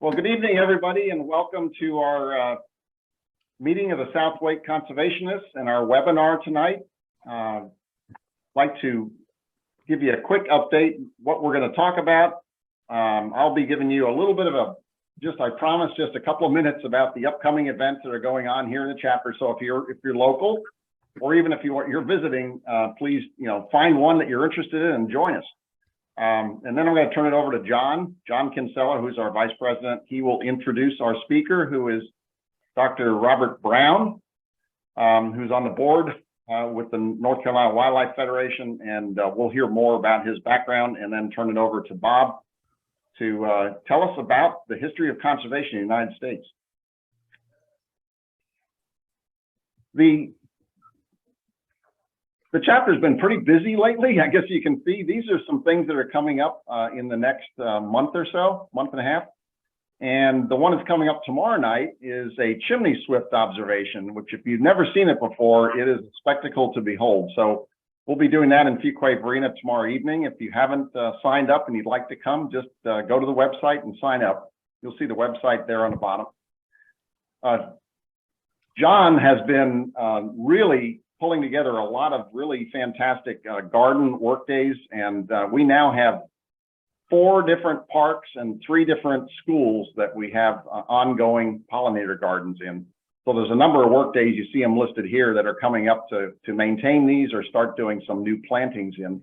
Well, good evening, everybody, and welcome to our meeting of the South Wake Conservationists and our webinar tonight. I'd like to give you a quick update what we're going to talk about. I'll be giving you a little bit of I promise, just a couple of minutes about the upcoming events that are going on here in the chapter. So if you're local, or even if you're visiting, please find one that you're interested in and join us. And then I'm going to turn it over to John Kinsella, who's our vice president. He will introduce our speaker, who is Dr. Robert Brown, who's on the board with the North Carolina Wildlife Federation. And we'll hear more about his background and then turn it over to Bob to tell us about the history of conservation in the United States. The chapter's been pretty busy lately. I guess you can see these are some things that are coming up in the next month or so, month and a half. And the one that's coming up tomorrow night is a chimney swift observation, which if you've never seen it before, it is a spectacle to behold. So we'll be doing that in Fuquay-Varina tomorrow evening. If you haven't signed up and you'd like to come, just go to the website and sign up. You'll see the website there on the bottom. John has been really pulling together a lot of really fantastic garden work days. And we now have 4 different parks and 3 different schools that we have ongoing pollinator gardens in. So there's a number of work days, you see them listed here, that are coming up to maintain these or start doing some new plantings in.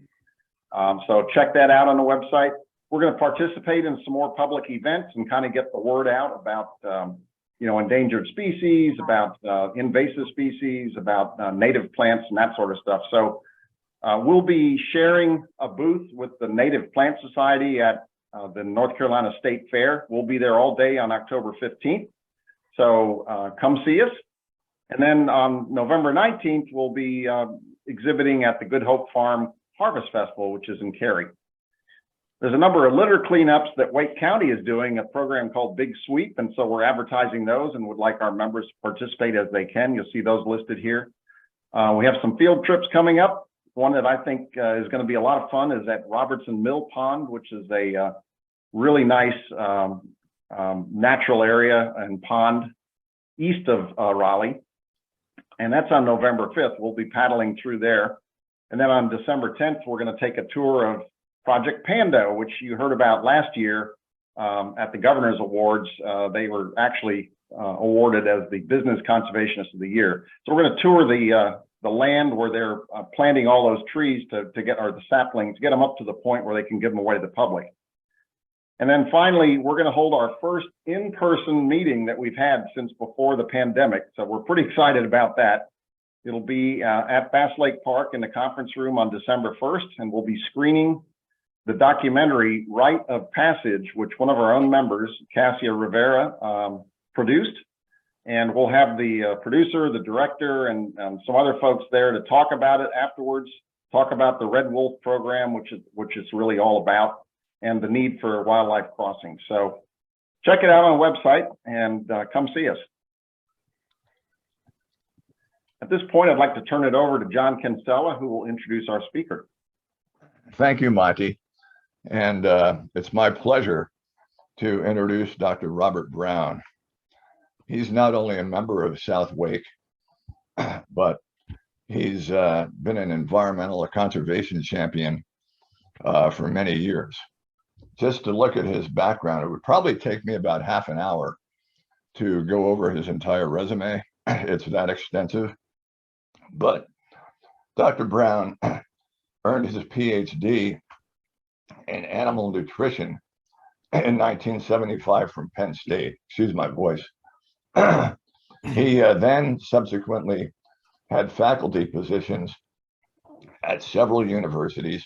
So check that out on the website. We're going to participate in some more public events and kind of get the word out about endangered species, about invasive species, about native plants and that sort of stuff. So we'll be sharing a booth with the Native Plant Society at the North Carolina State Fair. We'll be there all day on October 15th. So come see us. And then on November 19th, we'll be exhibiting at the Good Hope Farm Harvest Festival, which is in Cary. There's a number of litter cleanups that Wake County is doing, a program called Big Sweep, and so we're advertising those and would like our members to participate as they can. You'll see those listed here. We have some field trips coming up. One that I think is going to be a lot of fun is at Robertson Mill Pond, which is a really nice natural area and pond east of Raleigh, and that's on November 5th. We'll be paddling through there. And then on December 10th, we're going to take a tour of Project Pando, which you heard about last year at the Governor's Awards. They were actually awarded as the Business Conservationist of the Year. So we're going to tour the land where they're planting all those trees to get, or the saplings, get them up to the point where they can give them away to the public. And then finally, we're going to hold our first in-person meeting that we've had since before the pandemic. So we're pretty excited about that. It'll be at Bass Lake Park in the conference room on December 1st, and we'll be screening the documentary Rite of Passage, which one of our own members, Cassia Rivera, produced. And we'll have the producer, the director, and some other folks there to talk about it afterwards, talk about the Red Wolf program, which is really all about, and the need for wildlife crossings. So check it out on the website and come see us. At this point, I'd like to turn it over to John Kinsella, who will introduce our speaker. Thank you, Monty. And it's my pleasure to introduce Dr. Robert Brown. He's not only a member of South Wake, but he's been an environmental conservation champion for many years. Just to look at his background, it would probably take me about half an hour to go over his entire resume. It's that extensive. But Dr. Brown earned his PhD in animal nutrition in 1975 from Penn State. Excuse my voice. He then subsequently had faculty positions at several universities.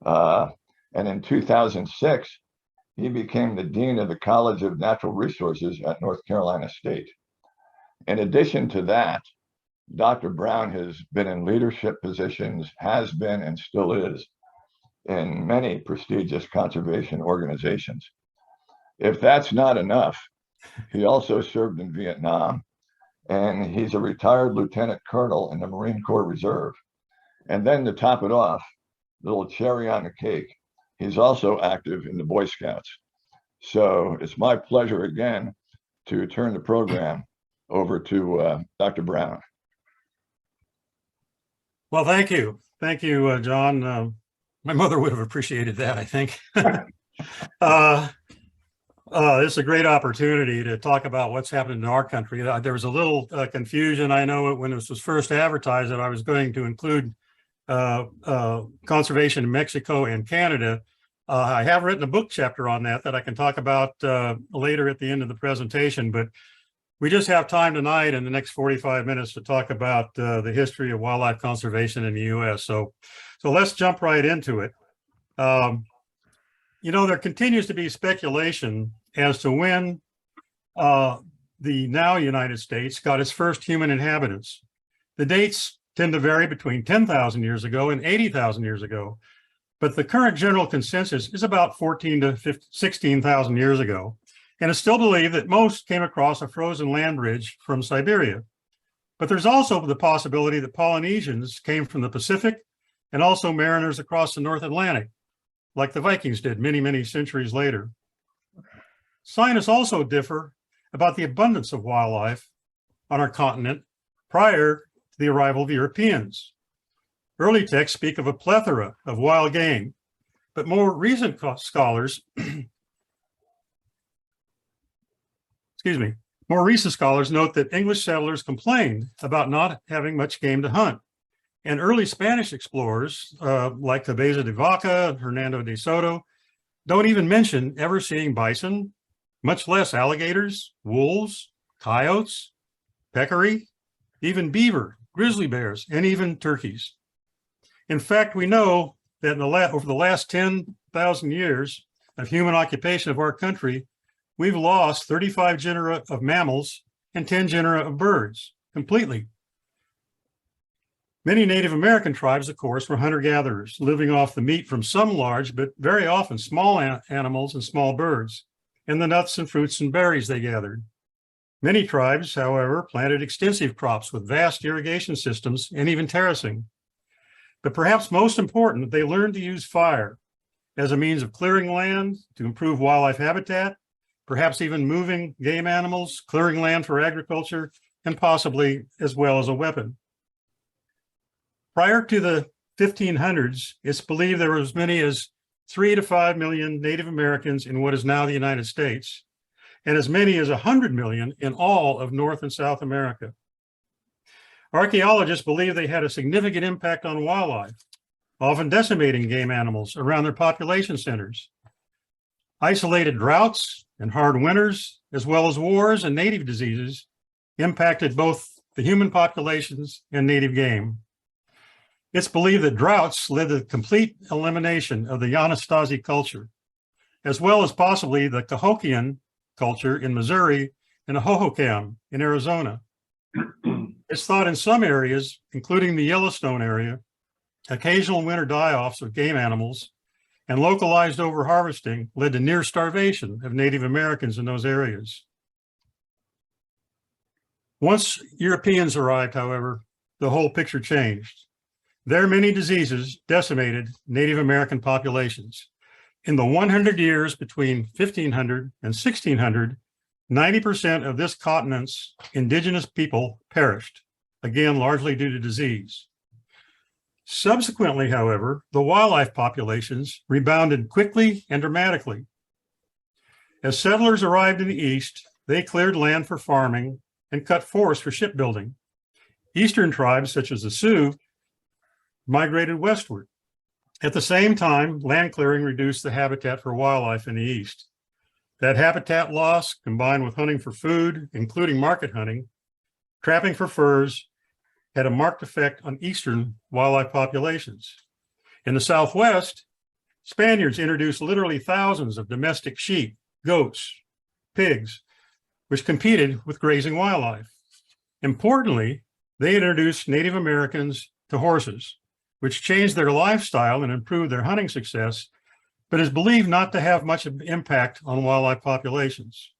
And in 2006, he became the dean of the College of Natural Resources at North Carolina State. In addition to that, Dr. Brown has been in leadership positions, has been and still is, in many prestigious conservation organizations. If that's not enough, he also served in Vietnam, and he's a retired lieutenant colonel in the Marine Corps Reserve. And then to top it off, little cherry on the cake, he's also active in the Boy Scouts. So it's my pleasure again to turn the program over to Dr. Brown. Well, thank you. Thank you, John. My mother would have appreciated that, I think. It's a great opportunity to talk about what's happening in our country. There was a little confusion. I know when this was first advertised that I was going to include conservation in Mexico and Canada. I have written a book chapter on that I can talk about later at the end of the presentation, but we just have time tonight in the next 45 minutes to talk about the history of wildlife conservation in the U.S. So let's jump right into it. You know, there continues to be speculation as to when the now United States got its first human inhabitants. The dates tend to vary between 10,000 years ago and 80,000 years ago, but the current general consensus is about 14 to 16,000 years ago. And it's still believed that most came across a frozen land bridge from Siberia. But there's also the possibility that Polynesians came from the Pacific and also mariners across the North Atlantic, like the Vikings did many, many centuries later. Scientists also differ about the abundance of wildlife on our continent prior to the arrival of Europeans. Early texts speak of a plethora of wild game, but more recent scholars note that English settlers complained about not having much game to hunt. And early Spanish explorers, like Cabeza de Vaca and Hernando de Soto, don't even mention ever seeing bison, much less alligators, wolves, coyotes, peccary, even beaver, grizzly bears, and even turkeys. In fact, we know that over the last 10,000 years of human occupation of our country, we've lost 35 genera of mammals and 10 genera of birds completely. Many Native American tribes, of course, were hunter-gatherers, living off the meat from some large, but very often small animals and small birds, and the nuts and fruits and berries they gathered. Many tribes, however, planted extensive crops with vast irrigation systems and even terracing. But perhaps most important, they learned to use fire as a means of clearing land to improve wildlife habitat, perhaps even moving game animals, clearing land for agriculture, and possibly as well as a weapon. Prior to the 1500s, it's believed there were as many as 3 to 5 million Native Americans in what is now the United States, and as many as 100 million in all of North and South America. Archaeologists believe they had a significant impact on wildlife, often decimating game animals around their population centers. Isolated droughts and hard winters, as well as wars and native diseases, impacted both the human populations and native game. It's believed that droughts led to the complete elimination of the Anasazi culture, as well as possibly the Cahokian culture in Missouri and the Hohokam in Arizona. It's thought in some areas, including the Yellowstone area, occasional winter die-offs of game animals and localized overharvesting led to near starvation of Native Americans in those areas. Once Europeans arrived, however, the whole picture changed. Their many diseases decimated Native American populations. In the 100 years between 1500 and 1600, 90% of this continent's indigenous people perished, again, largely due to disease. Subsequently, however, the wildlife populations rebounded quickly and dramatically. As settlers arrived in the East, they cleared land for farming and cut forests for shipbuilding. Eastern tribes, such as the Sioux, migrated westward. At the same time, land clearing reduced the habitat for wildlife in the East. That habitat loss, combined with hunting for food, including market hunting, trapping for furs, had a marked effect on Eastern wildlife populations. In the Southwest, Spaniards introduced literally thousands of domestic sheep, goats, pigs, which competed with grazing wildlife. Importantly, they introduced Native Americans to horses, which changed their lifestyle and improved their hunting success, but is believed not to have much impact on wildlife populations.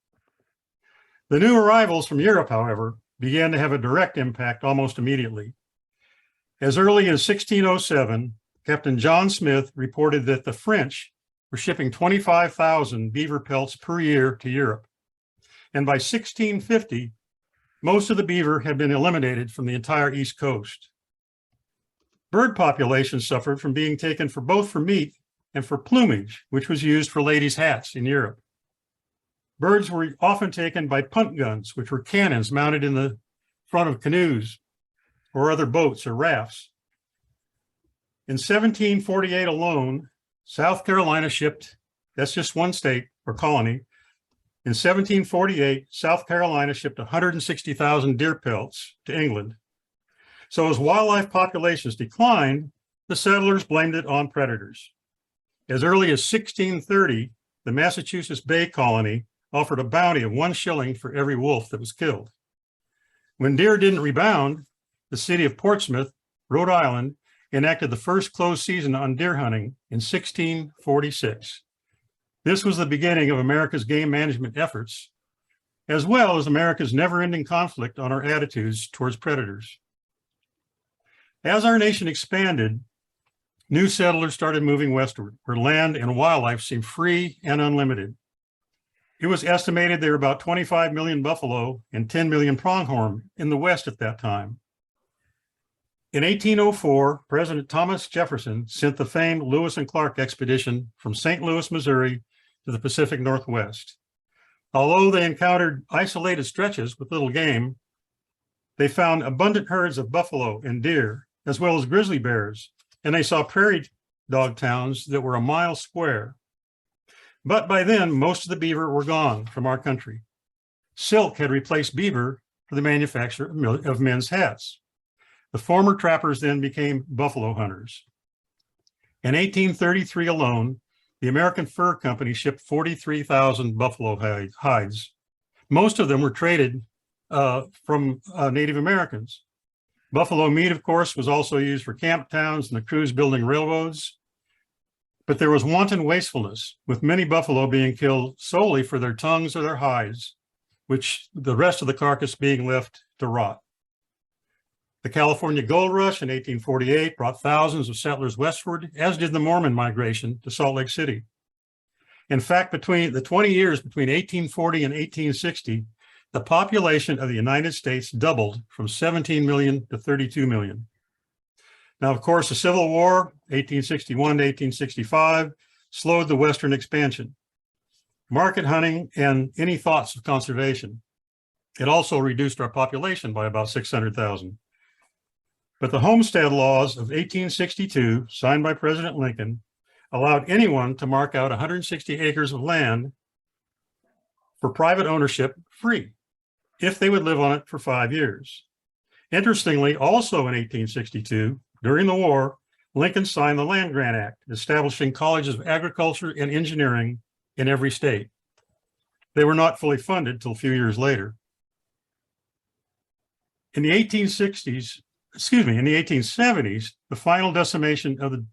The new arrivals from Europe, however, began to have a direct impact almost immediately. As early as 1607, Captain John Smith reported that the French were shipping 25,000 beaver pelts per year to Europe. And by 1650, most of the beaver had been eliminated from the entire East Coast. Bird populations suffered from being taken for both for meat and for plumage, which was used for ladies' hats in Europe. Birds were often taken by punt guns, which were cannons mounted in the front of canoes or other boats or rafts. In 1748 alone, South Carolina shipped, that's just one state or colony. In 1748, South Carolina shipped 160,000 deer pelts to England. So as wildlife populations declined, the settlers blamed it on predators. As early as 1630, the Massachusetts Bay Colony offered a bounty of 1 shilling for every wolf that was killed. When deer didn't rebound, the city of Portsmouth, Rhode Island, enacted the first closed season on deer hunting in 1646. This was the beginning of America's game management efforts, as well as America's never-ending conflict on our attitudes towards predators. As our nation expanded, new settlers started moving westward, where land and wildlife seemed free and unlimited. It was estimated there were about 25 million buffalo and 10 million pronghorn in the West at that time. In 1804, President Thomas Jefferson sent the famed Lewis and Clark expedition from St. Louis, Missouri to the Pacific Northwest. Although they encountered isolated stretches with little game, they found abundant herds of buffalo and deer, as well as grizzly bears, and they saw prairie dog towns that were a mile square. But by then, most of the beaver were gone from our country. Silk had replaced beaver for the manufacture of men's hats. The former trappers then became buffalo hunters. In 1833 alone, the American Fur Company shipped 43,000 buffalo hides. Most of them were traded from Native Americans. Buffalo meat, of course, was also used for camp towns and the crews building railroads. But there was wanton wastefulness, with many buffalo being killed solely for their tongues or their hides, which the rest of the carcass being left to rot. The California Gold Rush in 1848 brought thousands of settlers westward, as did the Mormon migration to Salt Lake City. In fact, between the 20 years between 1840 and 1860, the population of the United States doubled from 17 million to 32 million. Now, of course, the Civil War, 1861 to 1865, slowed the Western expansion, market hunting, and any thoughts of conservation. It also reduced our population by about 600,000. But the Homestead Laws of 1862, signed by President Lincoln, allowed anyone to mark out 160 acres of land for private ownership free, if they would live on it for 5 years. Interestingly, also in 1862, during the war, Lincoln signed the Land Grant Act, establishing colleges of agriculture and engineering in every state. They were not fully funded till a few years later. In the 1870s, the final decimation of the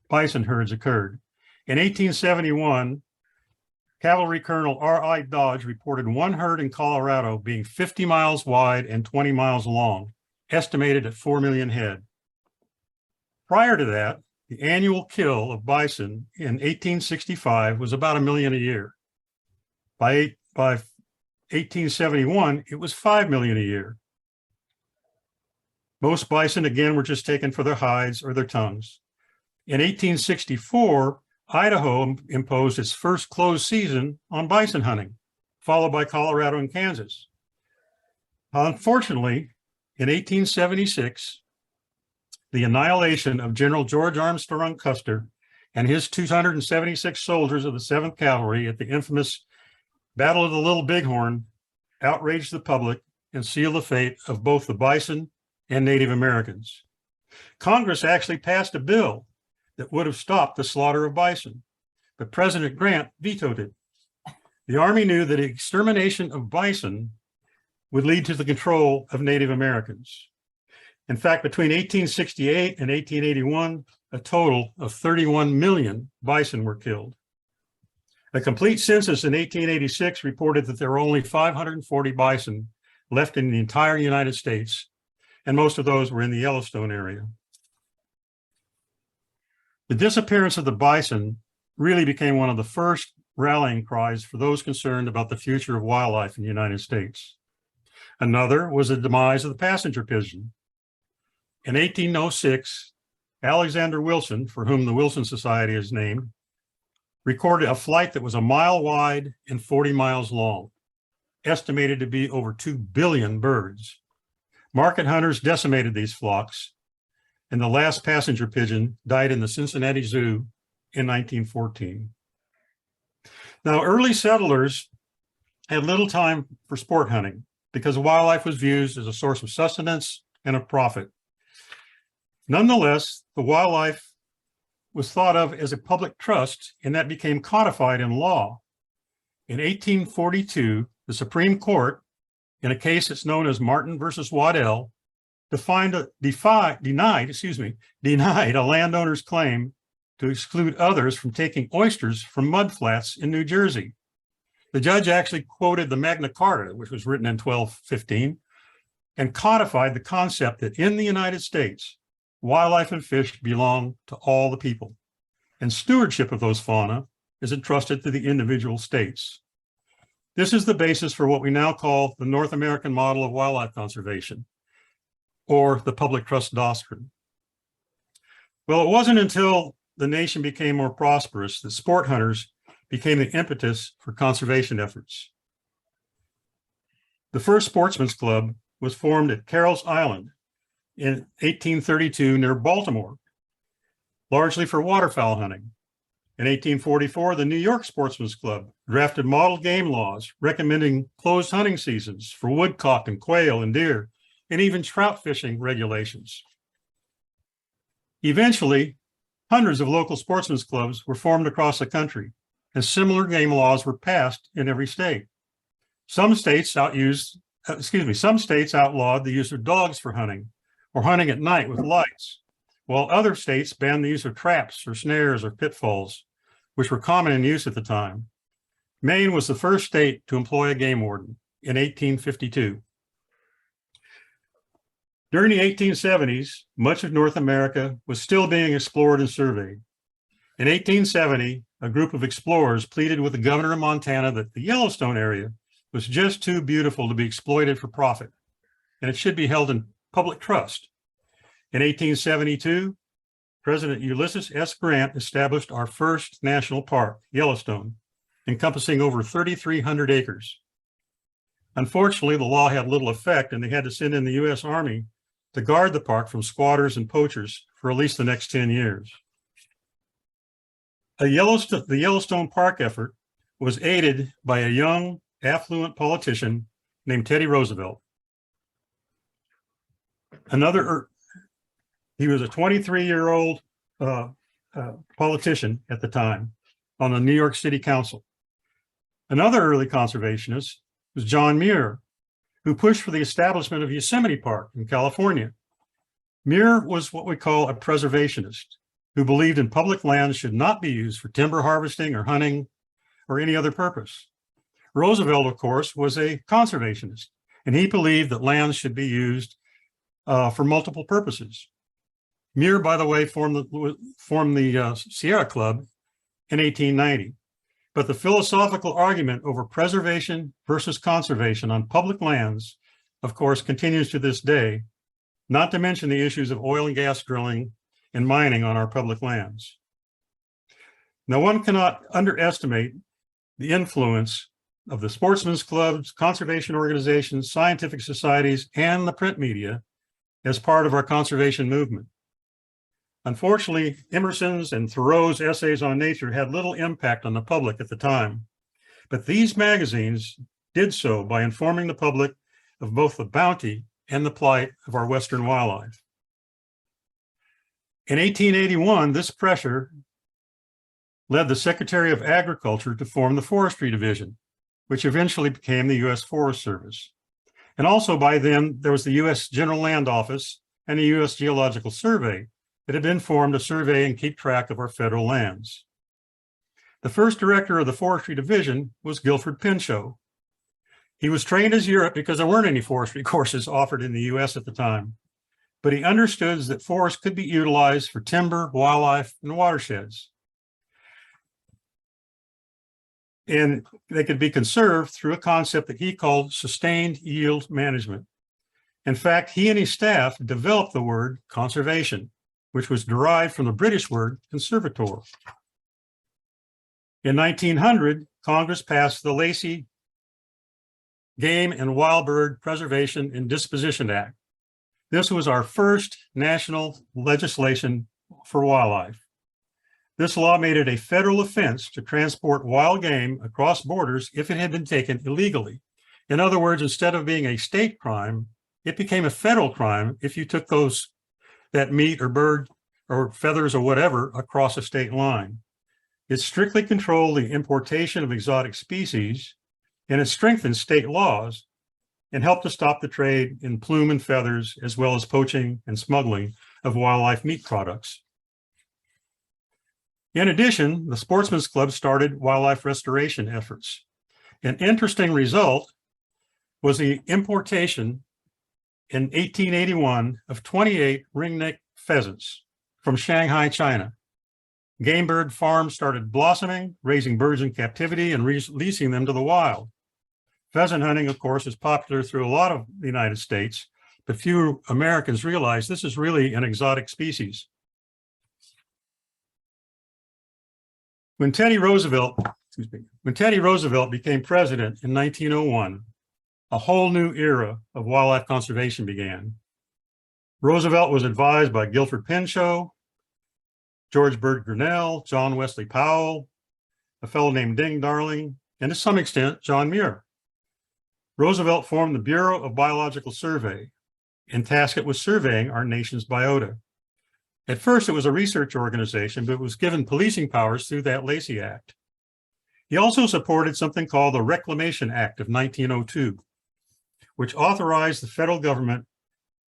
bison herds occurred. In 1871, Cavalry Colonel R.I. Dodge reported one herd in Colorado being 50 miles wide and 20 miles long, estimated at 4 million head. Prior to that, the annual kill of bison in 1865 was about 1 million a year. By 1871, it was 5 million a year. Most bison, again, were just taken for their hides or their tongues. In 1864, Idaho imposed its first closed season on bison hunting, followed by Colorado and Kansas. Unfortunately, in 1876, the annihilation of General George Armstrong Custer and his 276 soldiers of the 7th Cavalry at the infamous Battle of the Little Bighorn outraged the public and sealed the fate of both the bison and Native Americans. Congress actually passed a bill that would have stopped the slaughter of bison, but President Grant vetoed it. The Army knew that extermination of bison would lead to the control of Native Americans. In fact, between 1868 and 1881, a total of 31 million bison were killed. A complete census in 1886 reported that there were only 540 bison left in the entire United States, and most of those were in the Yellowstone area. The disappearance of the bison really became one of the first rallying cries for those concerned about the future of wildlife in the United States. Another was the demise of the passenger pigeon. In 1806, Alexander Wilson, for whom the Wilson Society is named, recorded a flight that was a mile wide and 40 miles long, estimated to be over 2 billion birds. Market hunters decimated these flocks, and the last passenger pigeon died in the Cincinnati Zoo in 1914. Now, early settlers had little time for sport hunting because wildlife was viewed as a source of sustenance and of profit. Nonetheless, the wildlife was thought of as a public trust, and that became codified in law. In 1842, the Supreme Court, in a case that's known as Martin versus Waddell, denied a landowner's claim to exclude others from taking oysters from mudflats in New Jersey. The judge actually quoted the Magna Carta, which was written in 1215, and codified the concept that in the United States, wildlife and fish belong to all the people, and stewardship of those fauna is entrusted to the individual states. This is the basis for what we now call the North American model of wildlife conservation, or the public trust doctrine. Well, it wasn't until the nation became more prosperous that sport hunters became the impetus for conservation efforts. The first sportsman's club was formed at Carroll's Island in 1832 near Baltimore, largely for waterfowl hunting. In 1844, the New York Sportsman's Club drafted model game laws recommending closed hunting seasons for woodcock and quail and deer, and even trout fishing regulations. Eventually, hundreds of local sportsmen's clubs were formed across the country, and similar game laws were passed in every state. Some states outlawed the use of dogs for hunting, or hunting at night with lights, while other states banned the use of traps or snares or pitfalls, which were common in use at the time. Maine was the first state to employ a game warden in 1852. During the 1870s, much of North America was still being explored and surveyed. In 1870, a group of explorers pleaded with the governor of Montana that the Yellowstone area was just too beautiful to be exploited for profit, and it should be held in public trust. In 1872, President Ulysses S. Grant established our first national park, Yellowstone, encompassing over 3,300 acres. Unfortunately, the law had little effect, and they had to send in the U.S. Army to guard the park from squatters and poachers for at least the next 10 years. The Yellowstone Park effort was aided by a young, affluent politician named Teddy Roosevelt. He was a 23-year-old politician at the time on the New York City Council. Another early conservationist was John Muir, who pushed for the establishment of Yosemite Park in California. Muir was what we call a preservationist, who believed in public lands should not be used for timber harvesting or hunting or any other purpose. Roosevelt, of course, was a conservationist, and he believed that lands should be used for multiple purposes. Muir, by the way, formed the Sierra Club in 1890. But the philosophical argument over preservation versus conservation on public lands, of course, continues to this day, not to mention the issues of oil and gas drilling and mining on our public lands. Now, one cannot underestimate the influence of the sportsmen's clubs, conservation organizations, scientific societies, and the print media as part of our conservation movement. Unfortunately, Emerson's and Thoreau's essays on nature had little impact on the public at the time, but these magazines did so by informing the public of both the bounty and the plight of our Western wildlife. In 1881, this pressure led the Secretary of Agriculture to form the Forestry Division, which eventually became the U.S. Forest Service. And also by then, there was the U.S. General Land Office and the U.S. Geological Survey that had been formed to survey and keep track of our federal lands. The first director of the Forestry Division was Guilford Pinchot. He was trained as Europe because there weren't any forestry courses offered in the U.S. at the time, but he understood that forests could be utilized for timber, wildlife, and watersheds. and they could be conserved through a concept that he called sustained yield management. In fact, he and his staff developed the word conservation, which was derived from the British word conservator. In 1900, Congress passed the Lacey Game and Wild Bird Preservation and Disposition Act. This was our first national legislation for wildlife. This law made it a federal offense to transport wild game across borders if it had been taken illegally. In other words, instead of being a state crime, it became a federal crime if you took that meat or bird or feathers or whatever across a state line. It strictly controlled the importation of exotic species, and it strengthened state laws and helped to stop the trade in plume and feathers, as well as poaching and smuggling of wildlife meat products. In addition, the Sportsman's Club started wildlife restoration efforts. An interesting result was the importation in 1881 of 28 ringneck pheasants from Shanghai, China. Game bird farms started blossoming, raising birds in captivity and releasing them to the wild. Pheasant hunting, of course, is popular through a lot of the United States, but few Americans realize this is really an exotic species. When Teddy Roosevelt became president in 1901, a whole new era of wildlife conservation began. Roosevelt was advised by Guilford Pinchot, George Bird Grinnell, John Wesley Powell, a fellow named Ding Darling, and to some extent, John Muir. Roosevelt formed the Bureau of Biological Survey and tasked it with surveying our nation's biota. At first, it was a research organization, but it was given policing powers through that Lacey Act. He also supported something called the Reclamation Act of 1902, which authorized the federal government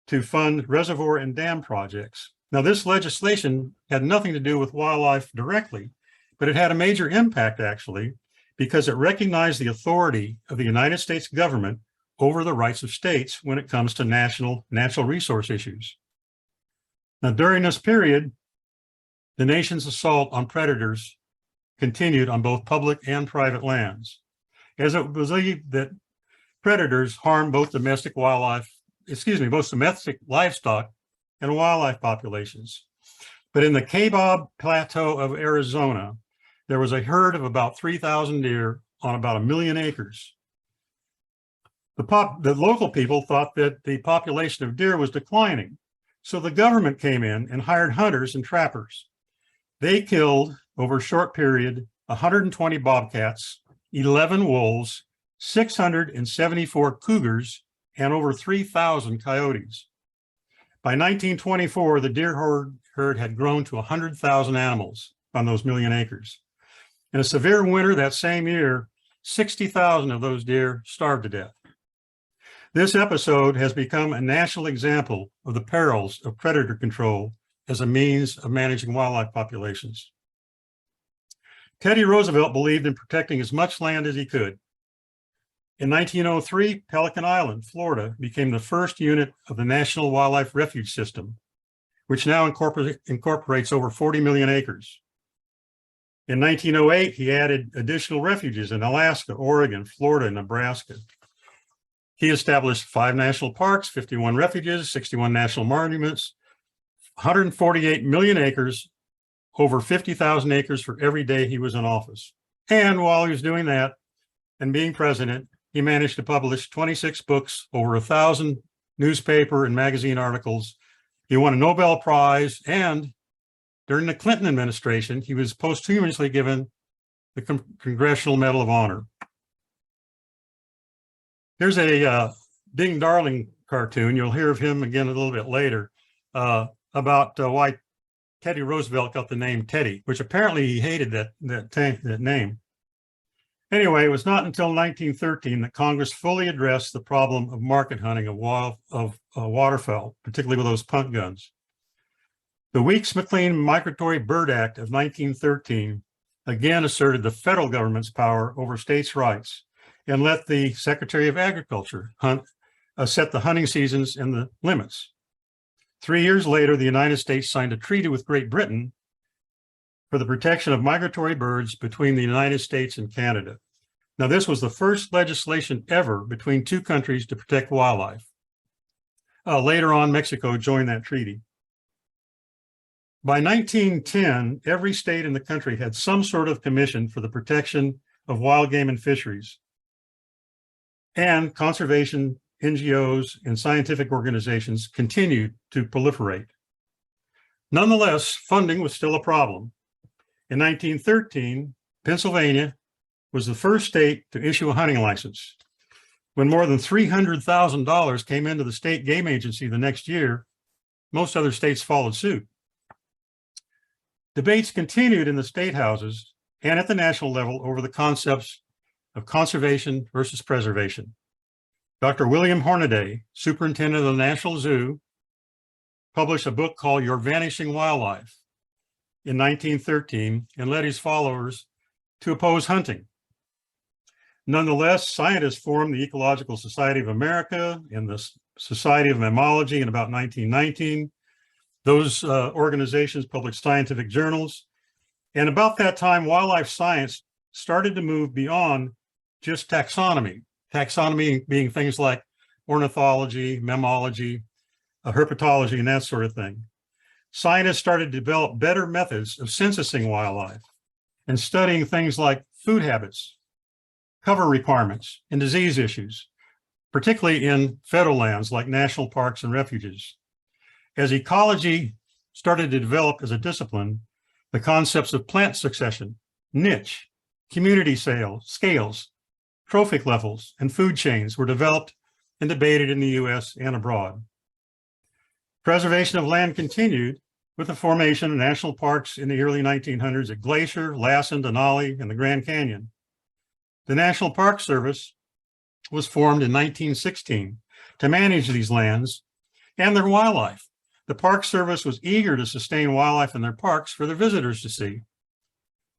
to fund reservoir and dam projects. Now, this legislation had nothing to do with wildlife directly, but it had a major impact, actually, because it recognized the authority of the United States government over the rights of states when it comes to national natural resource issues. Now, during this period, the nation's assault on predators continued on both public and private lands, as it was believed that predators harm both domestic livestock and wildlife populations. But in the Kaibab Plateau of Arizona, there was a herd of about 3,000 deer on about 1 million acres. The local people thought that the population of deer was declining. So the government came in and hired hunters and trappers. They killed, over a short period, 120 bobcats, 11 wolves, 674 cougars, and over 3,000 coyotes. By 1924, the deer herd had grown to 100,000 animals on those 1 million acres. In a severe winter that same year, 60,000 of those deer starved to death. This episode has become a national example of the perils of predator control as a means of managing wildlife populations. Teddy Roosevelt believed in protecting as much land as he could. In 1903, Pelican Island, Florida, became the first unit of the National Wildlife Refuge System, which now incorporates over 40 million acres. In 1908, he added additional refuges in Alaska, Oregon, Florida, and Nebraska. He established 5 national parks, 51 refuges, 61 national monuments, 148 million acres, over 50,000 acres for every day he was in office. And while he was doing that and being president, he managed to publish 26 books, over 1,000 newspaper and magazine articles. He won a Nobel Prize, and during the Clinton administration, he was posthumously given the Congressional Medal of Honor. Here's a Ding Darling cartoon. You'll hear of him again a little bit later about why Teddy Roosevelt got the name Teddy, which apparently he hated that name. Anyway, it was not until 1913 that Congress fully addressed the problem of market hunting of waterfowl, particularly with those punt guns. The Weeks-McLean Migratory Bird Act of 1913 again asserted the federal government's power over states' rights and let the Secretary of Agriculture set the hunting seasons and the limits. 3 years later, the United States signed a treaty with Great Britain for the protection of migratory birds between the United States and Canada. Now, this was the first legislation ever between two countries to protect wildlife. Later on, Mexico joined that treaty. By 1910, every state in the country had some sort of commission for the protection of wild game and fisheries. And conservation NGOs and scientific organizations continued to proliferate. Nonetheless, funding was still a problem. In 1913, Pennsylvania was the first state to issue a hunting license. When more than $300,000 came into the state game agency the next year, most other states followed suit. Debates continued in the state houses and at the national level over the concepts of conservation versus preservation. Dr. William Hornaday, superintendent of the National Zoo, published a book called Your Vanishing Wildlife in 1913 and led his followers to oppose hunting. Nonetheless, scientists formed the Ecological Society of America and the Society of Mammalogy in about 1919. Those organizations published scientific journals. And about that time, wildlife science started to move beyond just taxonomy. Taxonomy being things like ornithology, mammalogy, herpetology, and that sort of thing. Scientists started to develop better methods of censusing wildlife and studying things like food habits, cover requirements, and disease issues, particularly in federal lands like national parks and refuges. As ecology started to develop as a discipline, the concepts of plant succession, niche, community scales, trophic levels, and food chains were developed and debated in the US and abroad. Preservation of land continued with the formation of national parks in the early 1900s at Glacier, Lassen, Denali, and the Grand Canyon. The National Park Service was formed in 1916 to manage these lands and their wildlife. The Park Service was eager to sustain wildlife in their parks for their visitors to see.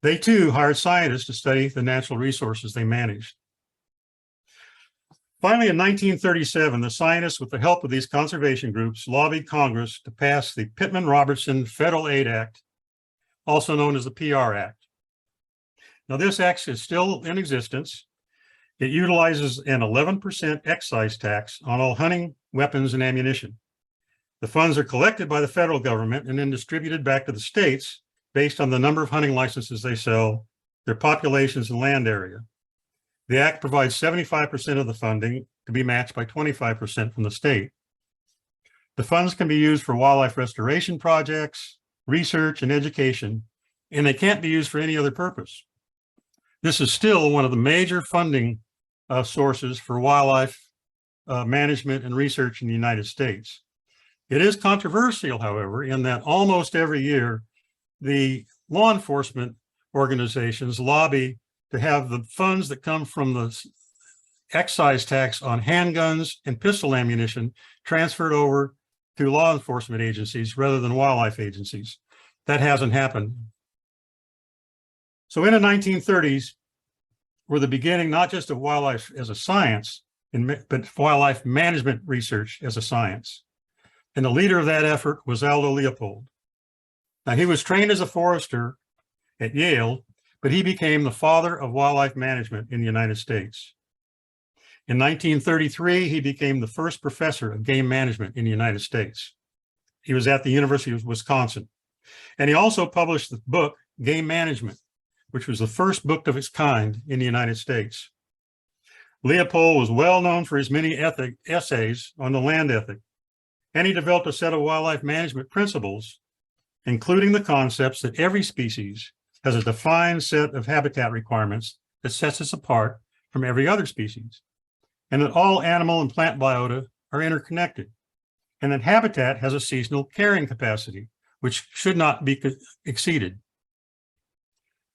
They too hired scientists to study the natural resources they managed. Finally, in 1937, the scientists, with the help of these conservation groups, lobbied Congress to pass the Pittman-Robertson Federal Aid Act, also known as the PR Act. Now, this act is still in existence. It utilizes an 11% excise tax on all hunting weapons and ammunition. The funds are collected by the federal government and then distributed back to the states based on the number of hunting licenses they sell, their populations, and land area. The act provides 75% of the funding to be matched by 25% from the state. The funds can be used for wildlife restoration projects, research, and education, and they can't be used for any other purpose. This is still one of the major funding sources for wildlife management and research in the United States. It is controversial, however, in that almost every year, the law enforcement organizations lobby to have the funds that come from the excise tax on handguns and pistol ammunition transferred over to law enforcement agencies rather than wildlife agencies. That hasn't happened. So in the 1930s were the beginning not just of wildlife as a science, but wildlife management research as a science. And the leader of that effort was Aldo Leopold. Now, he was trained as a forester at Yale, but he became the father of wildlife management in the United States. In 1933, he became the first professor of game management in the United States. He was at the University of Wisconsin. And he also published the book, Game Management, which was the first book of its kind in the United States. Leopold was well known for his many essays on the land ethic, and he developed a set of wildlife management principles, including the concepts that every species has a defined set of habitat requirements that sets us apart from every other species, and that all animal and plant biota are interconnected, and that habitat has a seasonal carrying capacity, which should not be exceeded.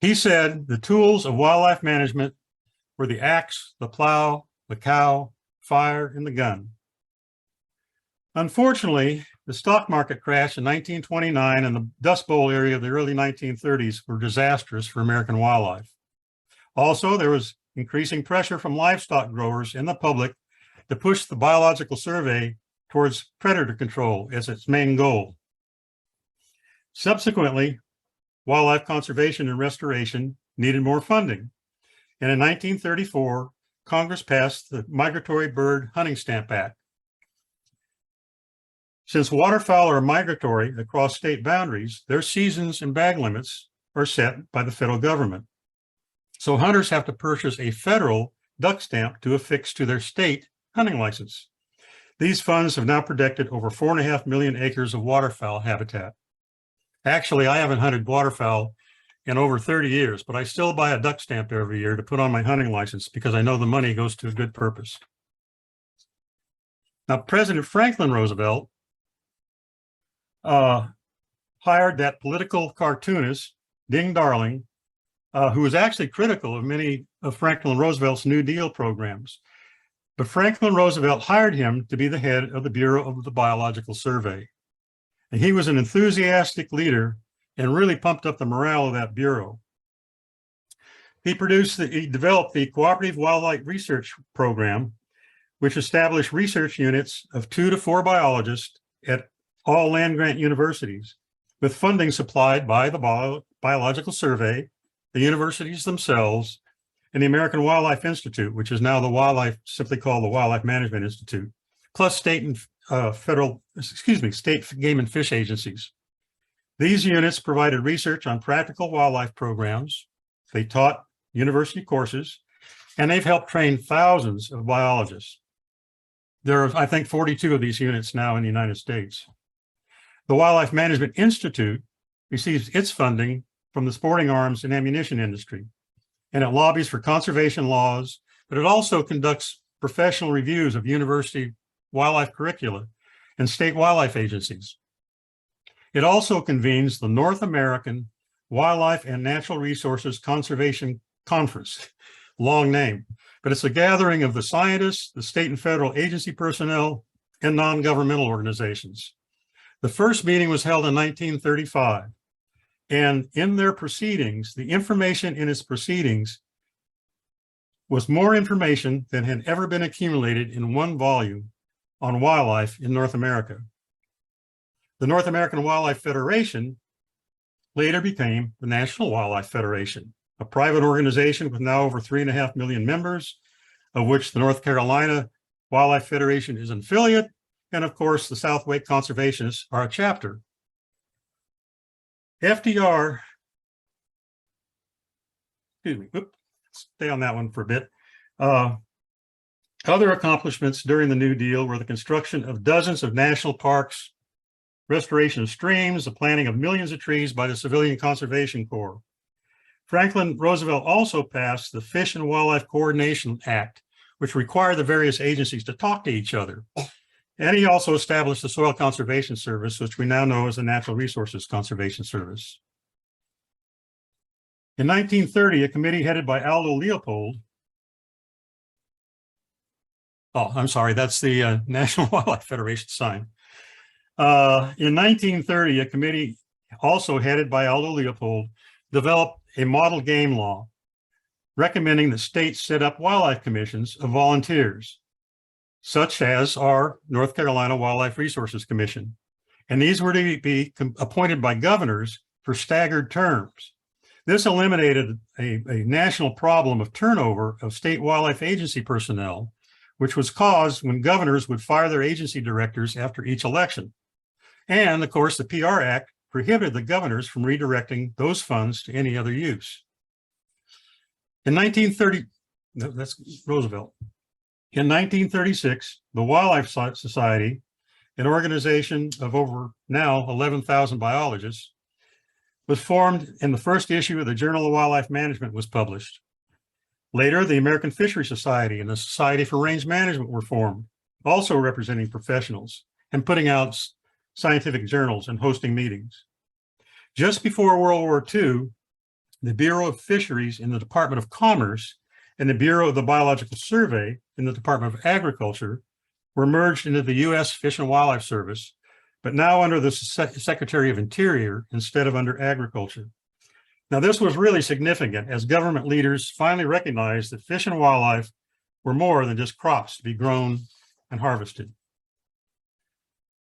He said the tools of wildlife management were the axe, the plow, the cow, fire, and the gun. Unfortunately, the stock market crash in 1929 and the Dust Bowl area of the early 1930s were disastrous for American wildlife. Also, there was increasing pressure from livestock growers and the public to push the Biological Survey towards predator control as its main goal. Subsequently, wildlife conservation and restoration needed more funding, And in 1934, Congress passed the Migratory Bird Hunting Stamp Act. Since waterfowl are migratory across state boundaries, their seasons and bag limits are set by the federal government. So hunters have to purchase a federal duck stamp to affix to their state hunting license. These funds have now protected over 4.5 million acres of waterfowl habitat. Actually, I haven't hunted waterfowl in over 30 years, but I still buy a duck stamp every year to put on my hunting license because I know the money goes to a good purpose. Now, President Franklin Roosevelt hired that political cartoonist, Ding Darling, who was actually critical of many of Franklin Roosevelt's New Deal programs. But Franklin Roosevelt hired him to be the head of the Bureau of the Biological Survey. And he was an enthusiastic leader and really pumped up the morale of that bureau. He developed the Cooperative Wildlife Research Program, which established research units of 2 to 4 biologists at all land-grant universities, with funding supplied by the Biological Survey, the universities themselves, and the American Wildlife Institute, which is now simply called the Wildlife Management Institute, plus state and state game and fish agencies. These units provided research on practical wildlife programs. They taught university courses, and they've helped train thousands of biologists. There are, I think, 42 of these units now in the United States. The Wildlife Management Institute receives its funding from the sporting arms and ammunition industry, and it lobbies for conservation laws, but it also conducts professional reviews of university wildlife curricula and state wildlife agencies. It also convenes the North American Wildlife and Natural Resources Conservation Conference, long name, but it's a gathering of the scientists, the state and federal agency personnel, and non-governmental organizations. The first meeting was held in 1935, and in their proceedings, the information in its proceedings was more information than had ever been accumulated in one volume on wildlife in North America. The North American Wildlife Federation later became the National Wildlife Federation, a private organization with now over 3.5 million members, of which the North Carolina Wildlife Federation is an affiliate, and of course, the South Wake Conservationists are a chapter. FDR, stay on that one for a bit. Other accomplishments during the New Deal were the construction of dozens of national parks, restoration of streams, the planting of millions of trees by the Civilian Conservation Corps. Franklin Roosevelt also passed the Fish and Wildlife Coordination Act, which required the various agencies to talk to each other. And he also established the Soil Conservation Service, which we now know as the Natural Resources Conservation Service. In 1930, a committee headed by Aldo Leopold, that's the National Wildlife Federation sign. In 1930, a committee also headed by Aldo Leopold developed a model game law recommending that states set up wildlife commissions of volunteers, such as our North Carolina Wildlife Resources Commission. And these were to be appointed by governors for staggered terms. This eliminated a national problem of turnover of state wildlife agency personnel, which was caused when governors would fire their agency directors after each election. And of course, the PR Act prohibited the governors from redirecting those funds to any other use. In 1930, that's Roosevelt. In 1936, the Wildlife Society, an organization of over now 11,000 biologists, was formed, and the first issue of the Journal of Wildlife Management was published. Later, the American Fishery Society and the Society for Range Management were formed, also representing professionals and putting out scientific journals and hosting meetings. Just before World War II, the Bureau of Fisheries in the Department of Commerce and the Bureau of the Biological Survey in the Department of Agriculture were merged into the U.S. Fish and Wildlife Service, but now under the Secretary of Interior instead of under Agriculture. Now, this was really significant as government leaders finally recognized that fish and wildlife were more than just crops to be grown and harvested.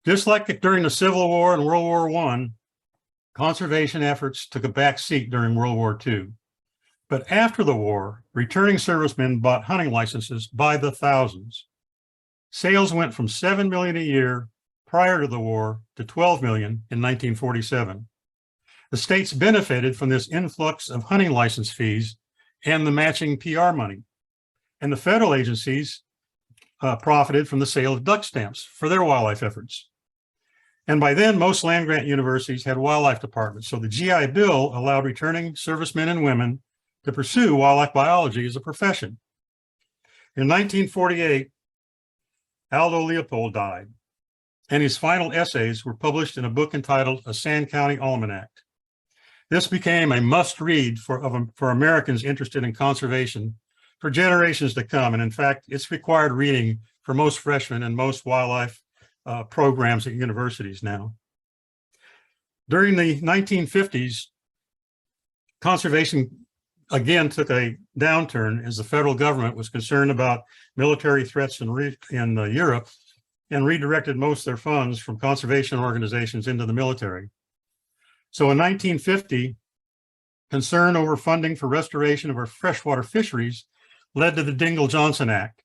Just like during the Civil War and World War I, conservation efforts took a back seat during World War II. But after the war, returning servicemen bought hunting licenses by the thousands. Sales went from 7 million a year prior to the war to 12 million in 1947. The states benefited from this influx of hunting license fees and the matching PR money. And the federal agencies profited from the sale of duck stamps for their wildlife efforts. And by then, most land-grant universities had wildlife departments. So the GI Bill allowed returning servicemen and women to pursue wildlife biology as a profession. In 1948, Aldo Leopold died, and his final essays were published in a book entitled A Sand County Almanac. This became a must-read for Americans interested in conservation for generations to come. And in fact, it's required reading for most freshmen and most wildlife programs at universities now. During the 1950s, conservation again took a downturn as the federal government was concerned about military threats in Europe and redirected most of their funds from conservation organizations into the military. So in 1950, concern over funding for restoration of our freshwater fisheries led to the Dingell-Johnson Act,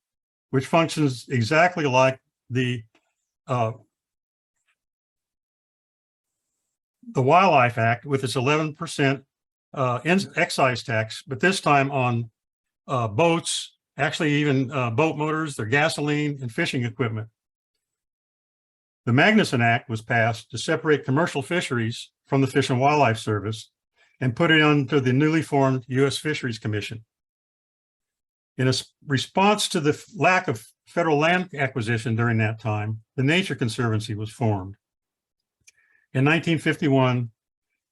which functions exactly like the Wildlife Act with its 11% excise tax, but this time on boats, actually even boat motors, their gasoline and fishing equipment. The Magnuson Act was passed to separate commercial fisheries from the Fish and Wildlife Service and put it under the newly formed U.S. Fisheries Commission. In a response to the lack of federal land acquisition during that time, the Nature Conservancy was formed in 1951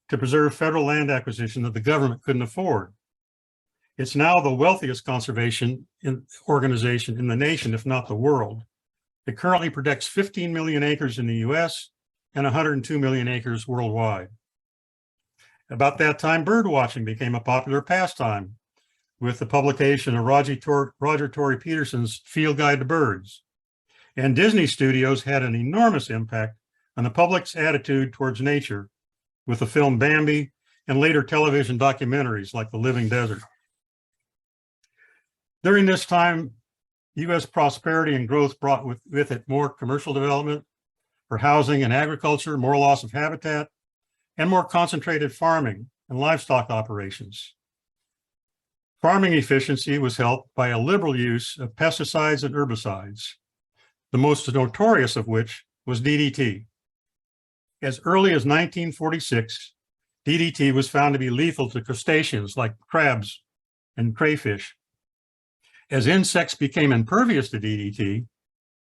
to preserve federal land acquisition that the government couldn't afford. It's now the wealthiest conservation organization in the nation, if not the world. It currently protects 15 million acres in the US and 102 million acres worldwide. About that time, bird watching became a popular pastime with the publication of Roger Tory Peterson's Field Guide to Birds. And Disney Studios had an enormous impact on the public's attitude towards nature with the film Bambi and later television documentaries like The Living Desert. During this time, U.S. prosperity and growth brought with it more commercial development for housing and agriculture, more loss of habitat, and more concentrated farming and livestock operations. Farming efficiency was helped by a liberal use of pesticides and herbicides, the most notorious of which was DDT. As early as 1946, DDT was found to be lethal to crustaceans like crabs and crayfish. As insects became impervious to DDT,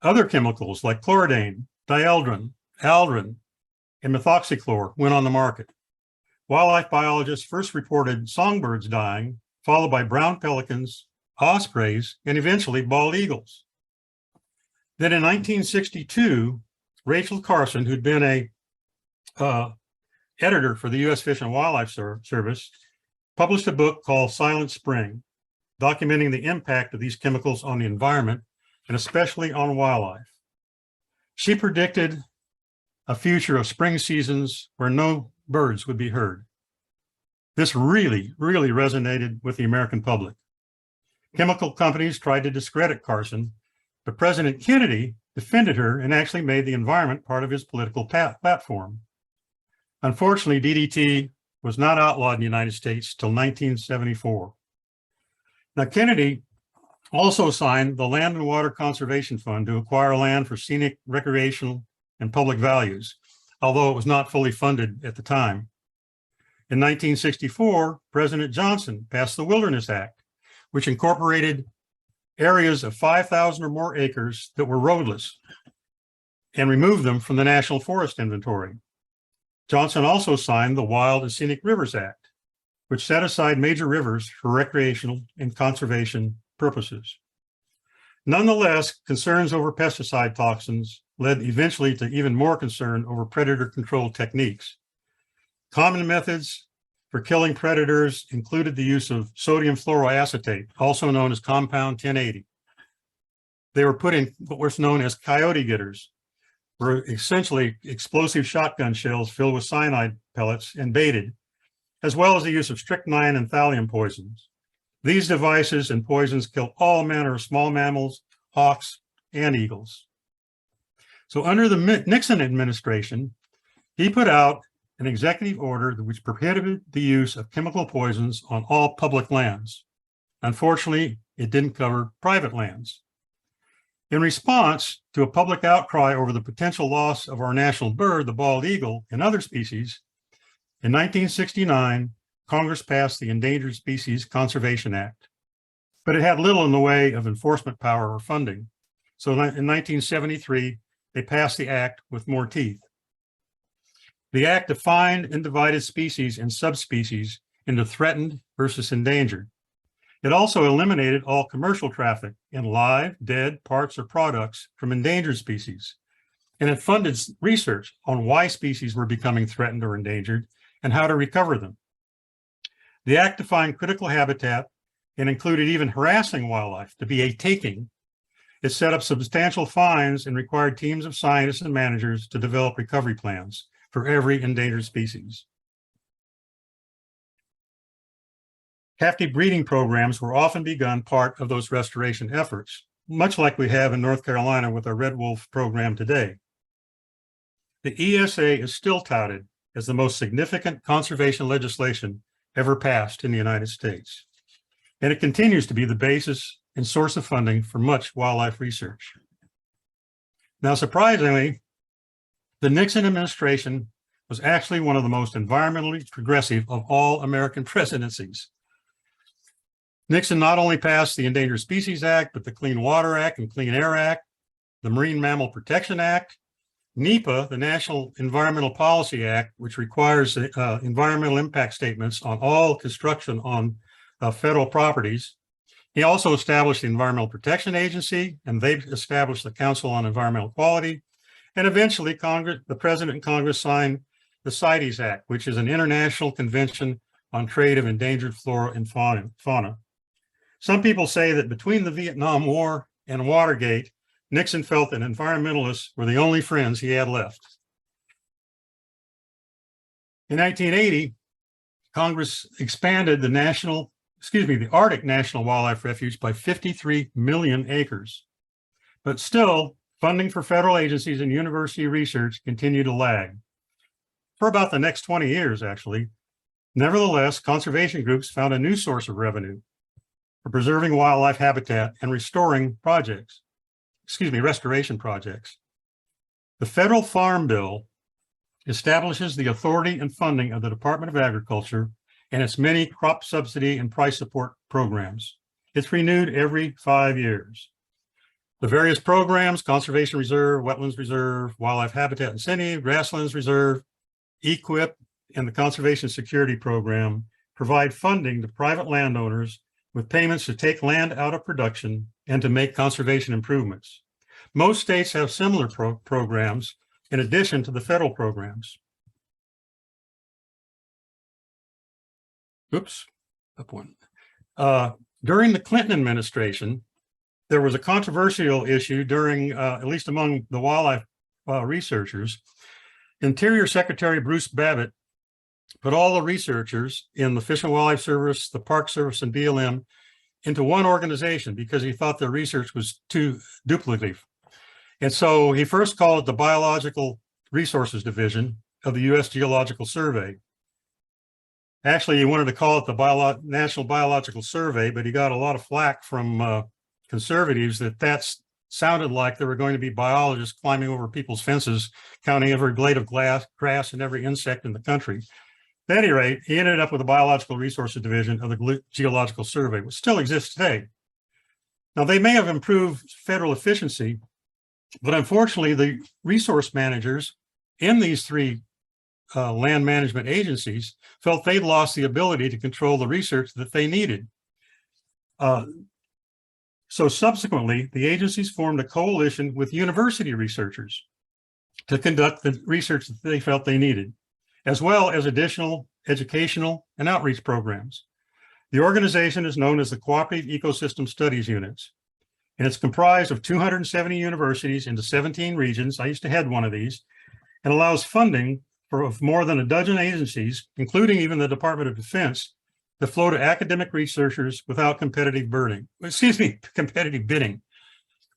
other chemicals like chlordane, dieldrin, aldrin, and methoxychlor went on the market. Wildlife biologists first reported songbirds dying, followed by brown pelicans, ospreys, and eventually bald eagles. Then in 1962, Rachel Carson, who'd been a editor for the U.S. Fish and Wildlife Service, published a book called Silent Spring, documenting the impact of these chemicals on the environment and especially on wildlife. She predicted a future of spring seasons where no birds would be heard. This really, really resonated with the American public. Chemical companies tried to discredit Carson, but President Kennedy defended her and actually made the environment part of his political platform. Unfortunately, DDT was not outlawed in the United States till 1974. Now, Kennedy also signed the Land and Water Conservation Fund to acquire land for scenic, recreational, and public values, although it was not fully funded at the time. In 1964, President Johnson passed the Wilderness Act, which incorporated areas of 5,000 or more acres that were roadless and removed them from the National Forest Inventory. Johnson also signed the Wild and Scenic Rivers Act, which set aside major rivers for recreational and conservation purposes. Nonetheless, concerns over pesticide toxins led eventually to even more concern over predator control techniques. Common methods for killing predators included the use of sodium fluoroacetate, also known as compound 1080. They were put in what was known as coyote getters, were essentially explosive shotgun shells filled with cyanide pellets and baited. as well as the use of strychnine and thallium poisons. These devices and poisons kill all manner of small mammals, hawks, and eagles. So under the Nixon administration, he put out an executive order which prohibited the use of chemical poisons on all public lands. Unfortunately, it didn't cover private lands. In response to a public outcry over the potential loss of our national bird, the bald eagle, and other species, in 1969, Congress passed the Endangered Species Conservation Act, but it had little in the way of enforcement power or funding. So in 1973, they passed the act with more teeth. The act defined and divided species and subspecies into threatened versus endangered. It also eliminated all commercial traffic in live, dead, parts, or products from endangered species. And it funded research on why species were becoming threatened or endangered and how to recover them. The act defined critical habitat and included even harassing wildlife to be a taking. It set up substantial fines and required teams of scientists and managers to develop recovery plans for every endangered species. Captive breeding programs were often begun part of those restoration efforts, much like we have in North Carolina with our red wolf program today. The ESA is still touted as the most significant conservation legislation ever passed in the United States. And it continues to be the basis and source of funding for much wildlife research. Now, surprisingly, the Nixon administration was actually one of the most environmentally progressive of all American presidencies. Nixon not only passed the Endangered Species Act, but the Clean Water Act and Clean Air Act, the Marine Mammal Protection Act, NEPA, the National Environmental Policy Act, which requires environmental impact statements on all construction on federal properties. He also established the Environmental Protection Agency, and they established the Council on Environmental Quality. And eventually, the President and Congress signed the CITES Act, which is an international convention on trade of endangered flora and fauna. Some people say that between the Vietnam War and Watergate, Nixon felt that environmentalists were the only friends he had left. In 1980, Congress expanded the Arctic National Wildlife Refuge by 53 million acres. But still, funding for federal agencies and university research continued to lag. For about the next 20 years, actually. Nevertheless, conservation groups found a new source of revenue for preserving wildlife habitat and restoration projects. The Federal Farm Bill establishes the authority and funding of the Department of Agriculture and its many crop subsidy and price support programs. It's renewed every 5 years. The various programs, Conservation Reserve, Wetlands Reserve, Wildlife Habitat Incentive, Grasslands Reserve, EQIP, and the Conservation Security Program provide funding to private landowners with payments to take land out of production and to make conservation improvements. Most states have similar programs in addition to the federal programs. Oops, up one. During the Clinton administration, there was a controversial issue during, at least among the wildlife researchers. Interior Secretary Bruce Babbitt put all the researchers in the Fish and Wildlife Service, the Park Service, and BLM into one organization because he thought their research was too duplicative. And so he first called it the Biological Resources Division of the U.S. Geological Survey. Actually, he wanted to call it the National Biological Survey, but he got a lot of flack from conservatives that sounded like there were going to be biologists climbing over people's fences, counting every blade of grass and every insect in the country. At any rate, he ended up with the Biological Resources Division of the Geological Survey, which still exists today. Now, they may have improved federal efficiency, but unfortunately, the resource managers in these three land management agencies felt they'd lost the ability to control the research that they needed. So subsequently, the agencies formed a coalition with university researchers to conduct the research that they felt they needed, as well as additional educational and outreach programs. The organization is known as the Cooperative Ecosystem Studies Units, and it's comprised of 270 universities into 17 regions. I used to head one of these, and allows funding of more than a dozen agencies, including even the Department of Defense, to flow to academic researchers without competitive bidding.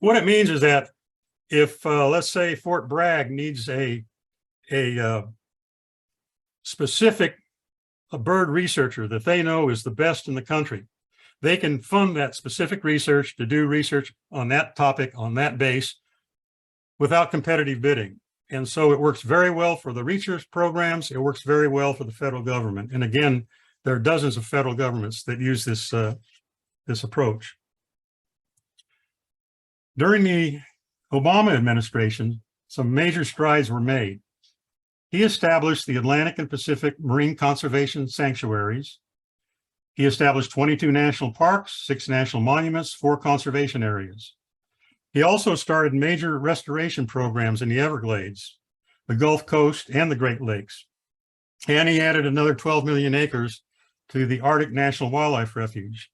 What it means is that if, let's say, Fort Bragg needs a specific bird researcher that they know is the best in the country, they can fund that specific research to do research on that topic, on that base, without competitive bidding. And so it works very well for the research programs. It works very well for the federal government. And again, there are dozens of federal governments that use this, this approach. During the Obama administration, some major strides were made. He established the Atlantic and Pacific Marine Conservation Sanctuaries. He established 22 national parks, 6 national monuments, 4 conservation areas. He also started major restoration programs in the Everglades, the Gulf Coast, and the Great Lakes. And he added another 12 million acres to the Arctic National Wildlife Refuge.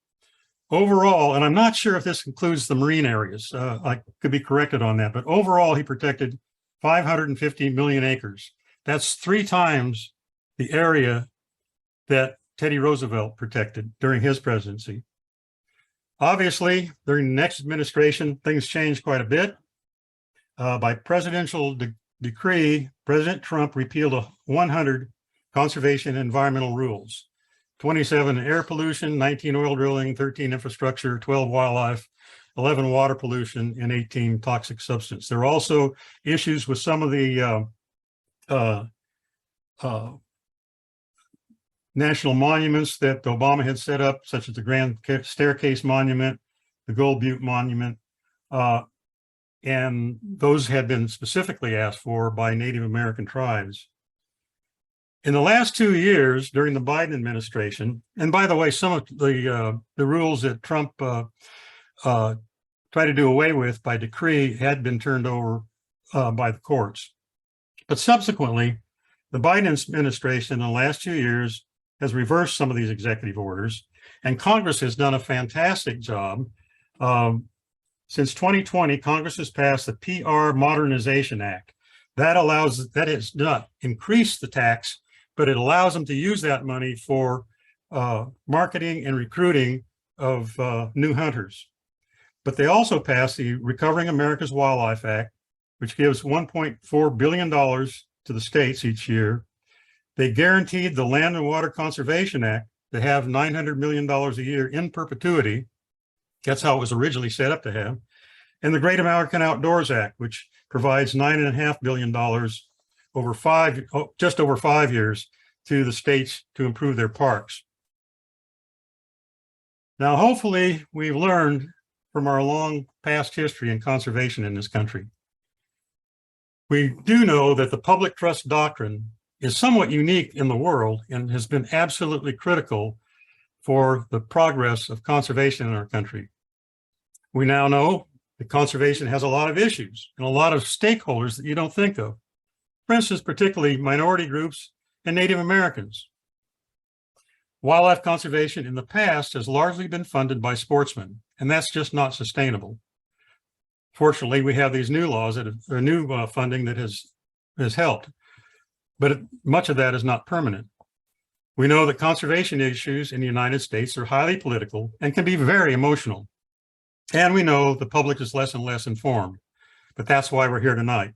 Overall, and I'm not sure if this includes the marine areas, I could be corrected on that, but overall he protected 550 million acres. That's 3 times the area that Teddy Roosevelt protected during his presidency. Obviously, during the next administration, things changed quite a bit. By presidential decree, President Trump repealed 100 conservation and environmental rules. 27 air pollution, 19 oil drilling, 13 infrastructure, 12 wildlife, 11 water pollution, and 18 toxic substance. There are also issues with some of the national monuments that Obama had set up, such as the Grand Staircase Monument, the Gold Butte Monument, and those had been specifically asked for by Native American tribes. In the last 2 years during the Biden administration, and by the way, some of the rules that Trump tried to do away with by decree had been turned over by the courts. But subsequently, the Biden administration in the last 2 years has reversed some of these executive orders, and Congress has done a fantastic job. Since 2020, Congress has passed the PR Modernization Act. That has not increased the tax, but it allows them to use that money for marketing and recruiting of new hunters. But they also passed the Recovering America's Wildlife Act, which gives $1.4 billion to the states each year. They guaranteed the Land and Water Conservation Act to have $900 million a year in perpetuity. That's how it was originally set up to have. And the Great American Outdoors Act, which provides $9.5 billion over just over 5 years to the states to improve their parks. Now, hopefully we've learned from our long past history in conservation in this country. We do know that the public trust doctrine is somewhat unique in the world and has been absolutely critical for the progress of conservation in our country. We now know that conservation has a lot of issues and a lot of stakeholders that you don't think of. For instance, particularly minority groups and Native Americans. Wildlife conservation in the past has largely been funded by sportsmen, and that's just not sustainable. Fortunately, we have these new laws that are new funding that has helped, but much of that is not permanent. We know that conservation issues in the United States are highly political and can be very emotional. And we know the public is less and less informed, but that's why we're here tonight.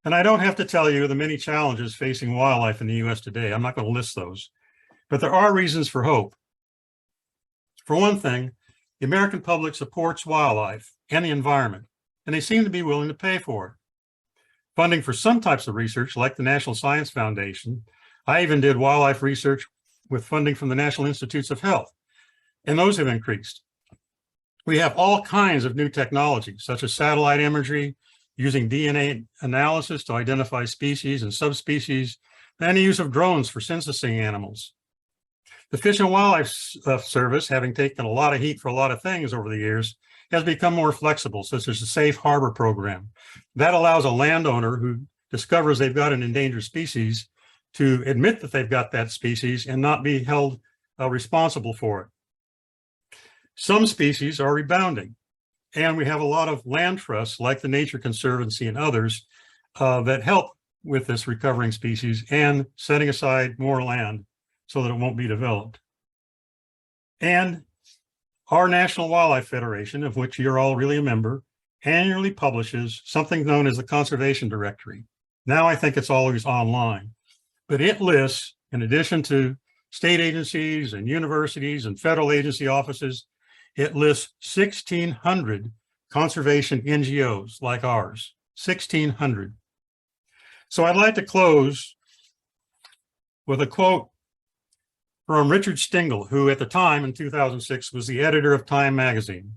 And I don't have to tell you the many challenges facing wildlife in the US today. I'm not going to list those, but there are reasons for hope. For one thing, the American public supports wildlife and the environment, and they seem to be willing to pay for it. Funding for some types of research, like the National Science Foundation, I even did wildlife research with funding from the National Institutes of Health, and those have increased. We have all kinds of new technologies, such as satellite imagery, using DNA analysis to identify species and subspecies, and the use of drones for censusing animals. The Fish and Wildlife Service, having taken a lot of heat for a lot of things over the years, has become more flexible, such as the Safe Harbor program. That allows a landowner who discovers they've got an endangered species to admit that they've got that species and not be held responsible for it. Some species are rebounding, and we have a lot of land trusts like the Nature Conservancy and others that help with this recovering species and setting aside more land so that it won't be developed. And our National Wildlife Federation, of which you're all really a member, annually publishes something known as the Conservation Directory. Now I think it's always online, but it lists, in addition to state agencies and universities and federal agency offices, it lists 1,600 conservation NGOs like ours, 1,600. So I'd like to close with a quote from Richard Stengel, who at the time in 2006 was the editor of Time magazine.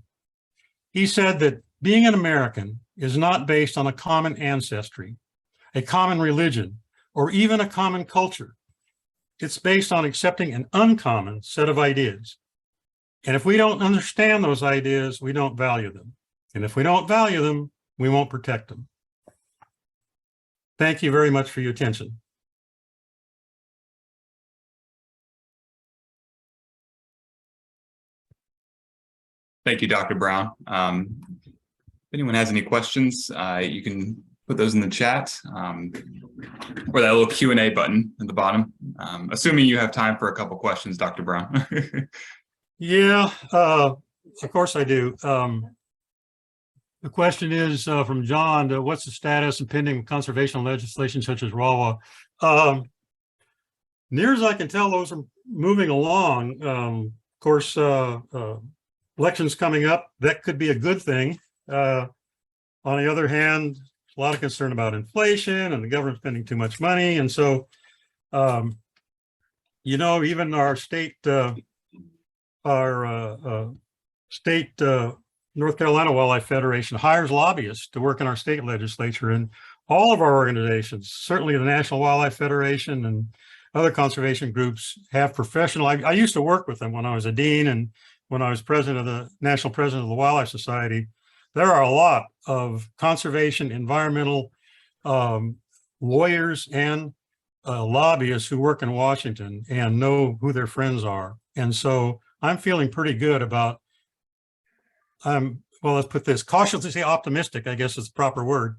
He said that being an American is not based on a common ancestry, a common religion, or even a common culture. It's based on accepting an uncommon set of ideas. And if we don't understand those ideas, we don't value them. And if we don't value them, we won't protect them. Thank you very much for your attention. Thank you, Dr. Brown. If anyone has any questions, you can put those in the chat or that little Q&A button at the bottom. Assuming you have time for a couple questions, Dr. Brown. Yeah, of course I do. The question is from John, what's the status of pending conservation legislation such as RAWA? Near as I can tell, those are moving along. Of course, elections coming up, that could be a good thing. On the other hand, a lot of concern about inflation and the government spending too much money. And so, you know, even our state, North Carolina Wildlife Federation hires lobbyists to work in our state legislature, and all of our organizations, certainly the National Wildlife Federation and other conservation groups, have professional. I used to work with them when I was a dean and when I was national president of the Wildlife Society. There are a lot of conservation, environmental lawyers and lobbyists who work in Washington and know who their friends are. And so I'm feeling pretty good about, well, let's put this, cautiously optimistic, I guess is the proper word,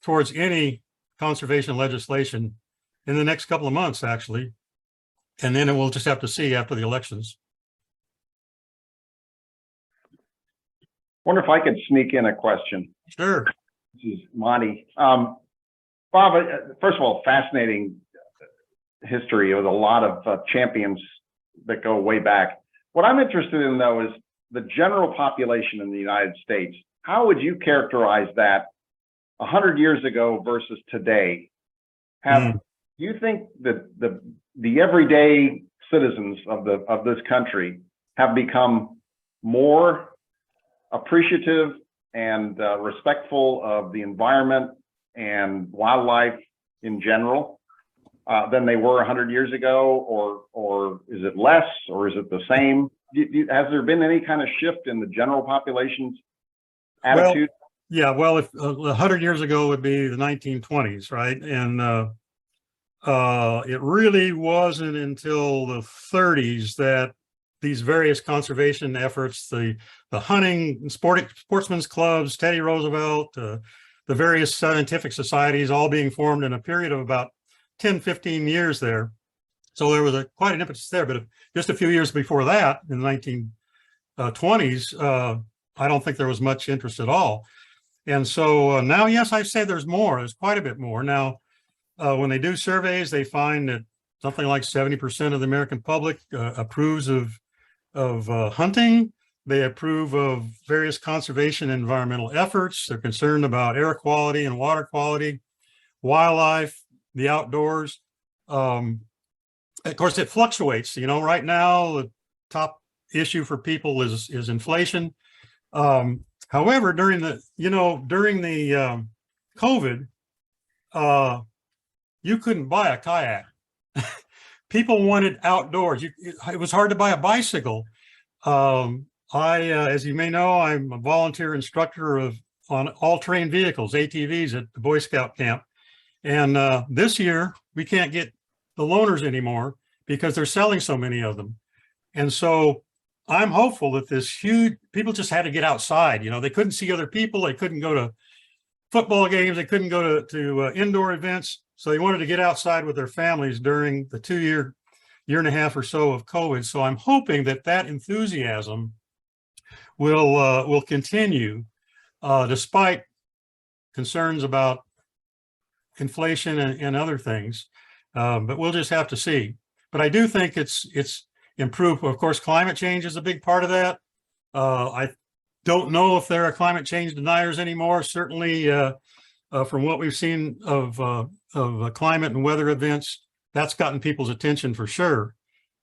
towards any conservation legislation in the next couple of months, actually. And then we'll just have to see after the elections. Wonder if I could sneak in a question. Sure. This is Monty. Bob, first of all, fascinating history with a lot of champions that go way back. What I'm interested in, though, is the general population in the United States. How would you characterize that 100 years ago versus today? Do you think that the everyday citizens of this country have become more appreciative and respectful of the environment and wildlife in general than they were 100 years ago, or is it less, or is it the same? Has there been any kind of shift in the general population's attitude? Well, yeah, well, if 100 years ago would be the 1920s, right? And it really wasn't until the 30s that these various conservation efforts, the hunting, sportsmen's clubs, Teddy Roosevelt, the various scientific societies all being formed in a period of about 10, 15 years there. So there was quite an impetus there, but just a few years before that, in the 1920s, I don't think there was much interest at all. And so now, yes, I say there's more. There's quite a bit more. Now, when they do surveys, they find that something like 70% of the American public approves of hunting. They approve of various conservation and environmental efforts. They're concerned about air quality and water quality, wildlife, the outdoors. Of course, it fluctuates. You know, right now, the top issue for people is inflation. However, during the COVID, you couldn't buy a kayak. People wanted outdoors. It was hard to buy a bicycle. As you may know, I'm a volunteer instructor on all-terrain vehicles, ATVs, at the Boy Scout camp. And this year, we can't get the loaners anymore because they're selling so many of them. And so I'm hopeful that people just had to get outside. You know, they couldn't see other people. They couldn't go to football games. They couldn't go to indoor events. So they wanted to get outside with their families during the year and a half or so of COVID. So I'm hoping that enthusiasm will continue despite concerns about inflation and other things. But we'll just have to see. But I do think it's improved. Of course, climate change is a big part of that. I don't know if there are climate change deniers anymore. Certainly, from what we've seen of climate and weather events, that's gotten people's attention for sure.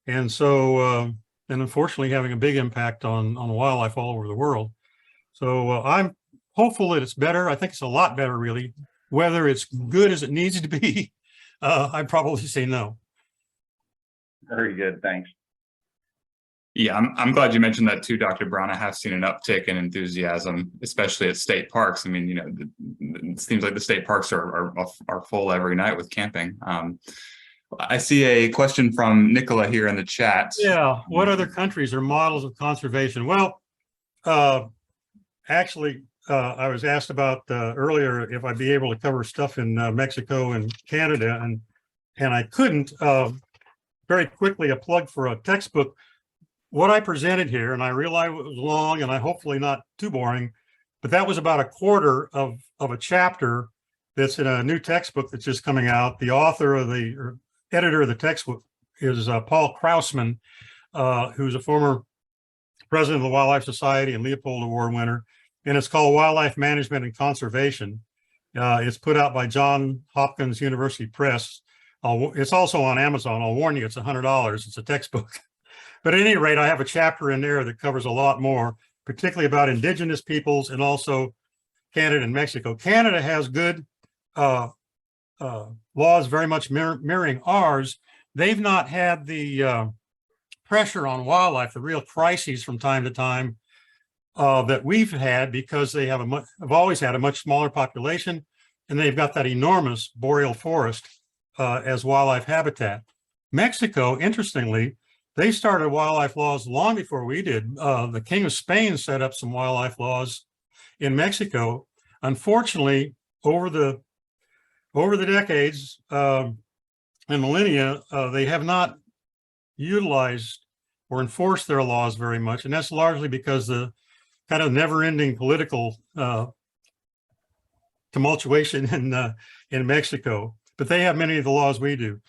And so, and unfortunately having a big impact on wildlife all over the world. So I'm hopeful that it's better. I think it's a lot better, really. Whether it's good as it needs to be, I'd probably say no. Very good, thanks. Yeah, I'm glad you mentioned that too, Dr. Brown. I have seen an uptick in enthusiasm, especially at state parks. I mean, you know, it seems like the state parks are full every night with camping. I see a question from Nicola here in the chat. Yeah, what other countries are models of conservation? Well, actually, I was asked about earlier if I'd be able to cover stuff in Mexico and Canada, and I couldn't. Very quickly, a plug for a textbook. What I presented here, and I realize it was long and I hopefully not too boring, but that was about a quarter of a chapter that's in a new textbook that's just coming out. The author of or editor of the textbook is Paul Krausman, who's a former president of the Wildlife Society and Leopold Award winner, and it's called Wildlife Management and Conservation. It's put out by Johns Hopkins University Press. It's also on Amazon. I'll warn you, it's $100. It's a textbook. But at any rate, I have a chapter in there that covers a lot more, particularly about indigenous peoples and also Canada and Mexico. Canada has good laws very much mirroring ours. They've not had the pressure on wildlife, the real crises from time to time that we've had, because they have always had a much smaller population, and they've got that enormous boreal forest as wildlife habitat. Mexico, interestingly, they started wildlife laws long before we did. The King of Spain set up some wildlife laws in Mexico. Unfortunately, over the decades and millennia, they have not utilized or enforced their laws very much, and that's largely because the kind of never-ending political tumultuation in Mexico. But they have many of the laws we do.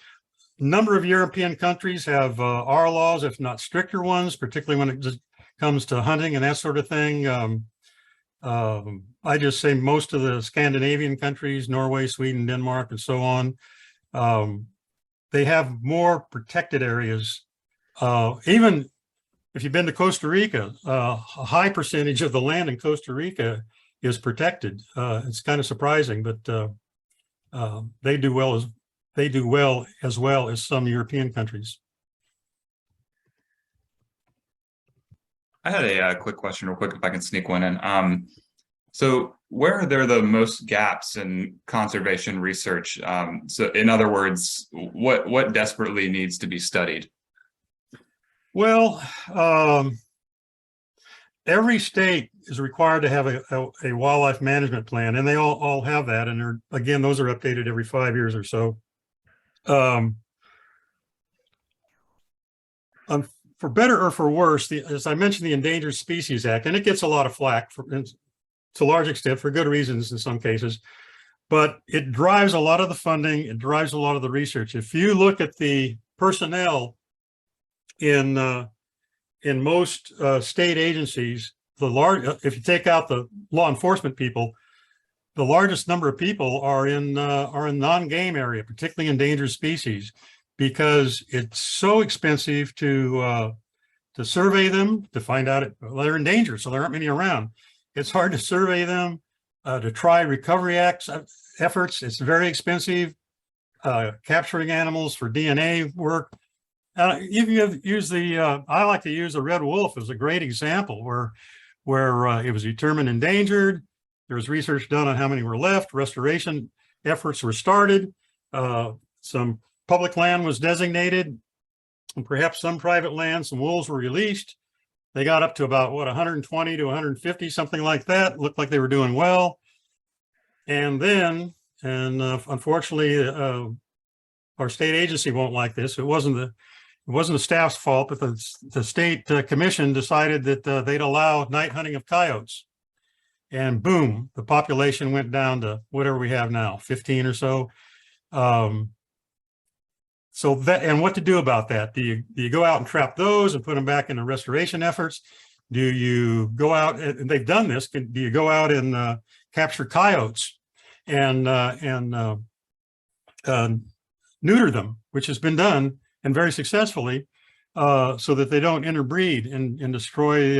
A number of European countries have our laws, if not stricter ones, particularly when it comes to hunting and that sort of thing. I just say most of the Scandinavian countries, Norway, Sweden, Denmark, and so on, they have more protected areas. Even if you've been to Costa Rica, a high percentage of the land in Costa Rica is protected. It's kind of surprising, but they do well as some European countries. I had a quick question real quick, if I can sneak one in. So where are there the most gaps in conservation research? So in other words, what desperately needs to be studied? Well, every state is required to have a wildlife management plan, and they all have that. And again, those are updated every 5 years or so. For better or for worse, as I mentioned, the Endangered Species Act, and it gets a lot of flack to a large extent for good reasons in some cases, but it drives a lot of the funding, it drives a lot of the research. If you look at the personnel in most state agencies, if you take out the law enforcement people, the largest number of people are in non-game area, particularly endangered species, because it's so expensive to survey them, to find out they're endangered, so there aren't many around. It's hard to survey them, to try recovery efforts. It's very expensive. Capturing animals for DNA work. You can use I like to use the red wolf as a great example where it was determined endangered. There was research done on how many were left. Restoration efforts were started. Some public land was designated, and perhaps some private land. Some wolves were released. They got up to about 120 to 150, something like that. Looked like they were doing well. And then, unfortunately, our state agency won't like this. It wasn't the staff's fault, but the state commission decided that they'd allow night hunting of coyotes. And boom, the population went down to whatever we have now, 15 or so. So that, and what to do about that? Do you go out and trap those and put them back into restoration efforts? Do you go out, and they've done this, do you go out and capture coyotes and neuter them, which has been done and very successfully, so that they don't interbreed and destroy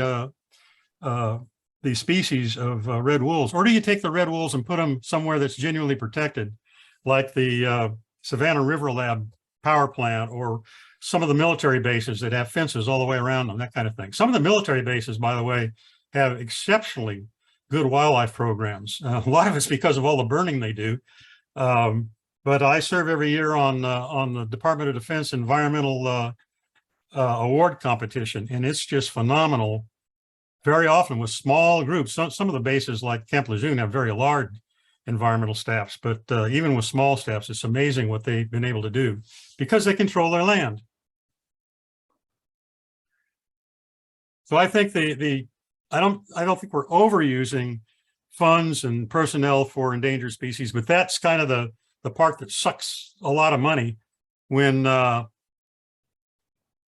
the species of red wolves? Or do you take the red wolves and put them somewhere that's genuinely protected, like the Savannah River Lab power plant, or some of the military bases that have fences all the way around them, that kind of thing. Some of the military bases, by the way, have exceptionally good wildlife programs. A lot of it's because of all the burning they do. But I serve every year on the Department of Defense Environmental Award competition, and it's just phenomenal. Very often with small groups. Some of the bases like Camp Lejeune have very large environmental staffs, but even with small staffs, it's amazing what they've been able to do because they control their land. So I think I don't think we're overusing funds and personnel for endangered species, but that's kind of the part that sucks a lot of money when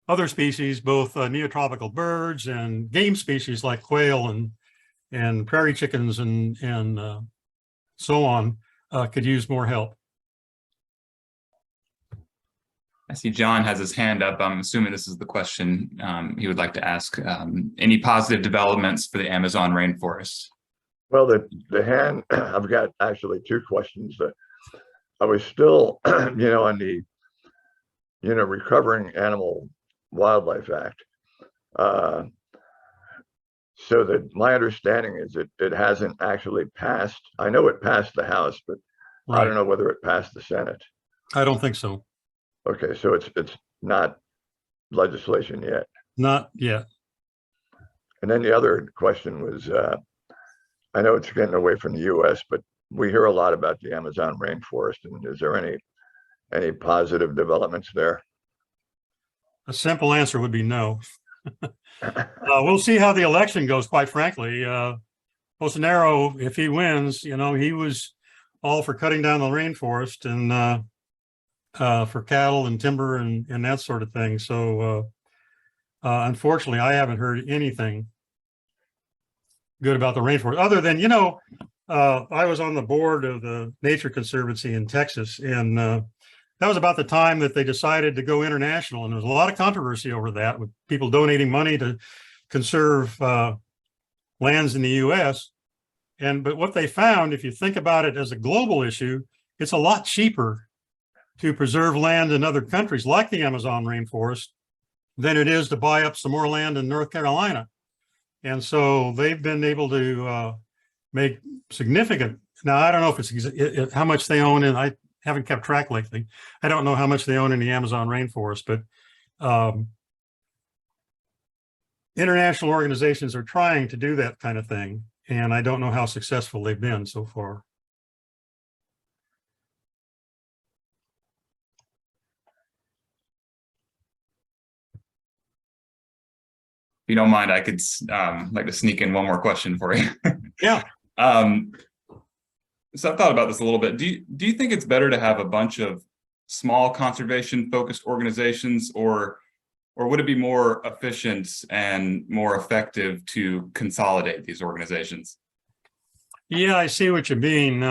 other species, both neotropical birds and game species like quail and prairie chickens and so on, could use more help. I see John has his hand up. I'm assuming this is the question he would like to ask. Any positive developments for the Amazon rainforest? Well, the hand, I've got actually two questions. I was still, on the, Recovering Animal Wildlife Act. So that my understanding is it hasn't actually passed. I know it passed the House, but right. I don't know whether it passed the Senate. I don't think so. Okay, so it's not legislation yet. Not yet. And then the other question was, I know it's getting away from the U.S., but we hear a lot about the Amazon rainforest. And is there any positive developments there? A simple answer would be no. We'll see how the election goes, quite frankly. Bolsonaro, if he wins, he was all for cutting down the rainforest and for cattle and timber and that sort of thing. So unfortunately, I haven't heard anything good about the rainforest, other than, I was on the board of the Nature Conservancy in Texas, and that was about the time that they decided to go international. And there was a lot of controversy over that, with people donating money to conserve lands in the US. But what they found, if you think about it as a global issue, it's a lot cheaper to preserve land in other countries like the Amazon rainforest than it is to buy up some more land in North Carolina. And so they've been able to make significant, now I don't know if it's how much they own, and I haven't kept track lately. I don't know how much they own in the Amazon rainforest, but international organizations are trying to do that kind of thing. And I don't know how successful they've been so far. If you don't mind, I could like to sneak in one more question for you. Yeah. So I've thought about this a little bit. Do you think it's better to have a bunch of small conservation focused organizations, or would it be more efficient and more effective to consolidate these organizations? Yeah, I see what you mean.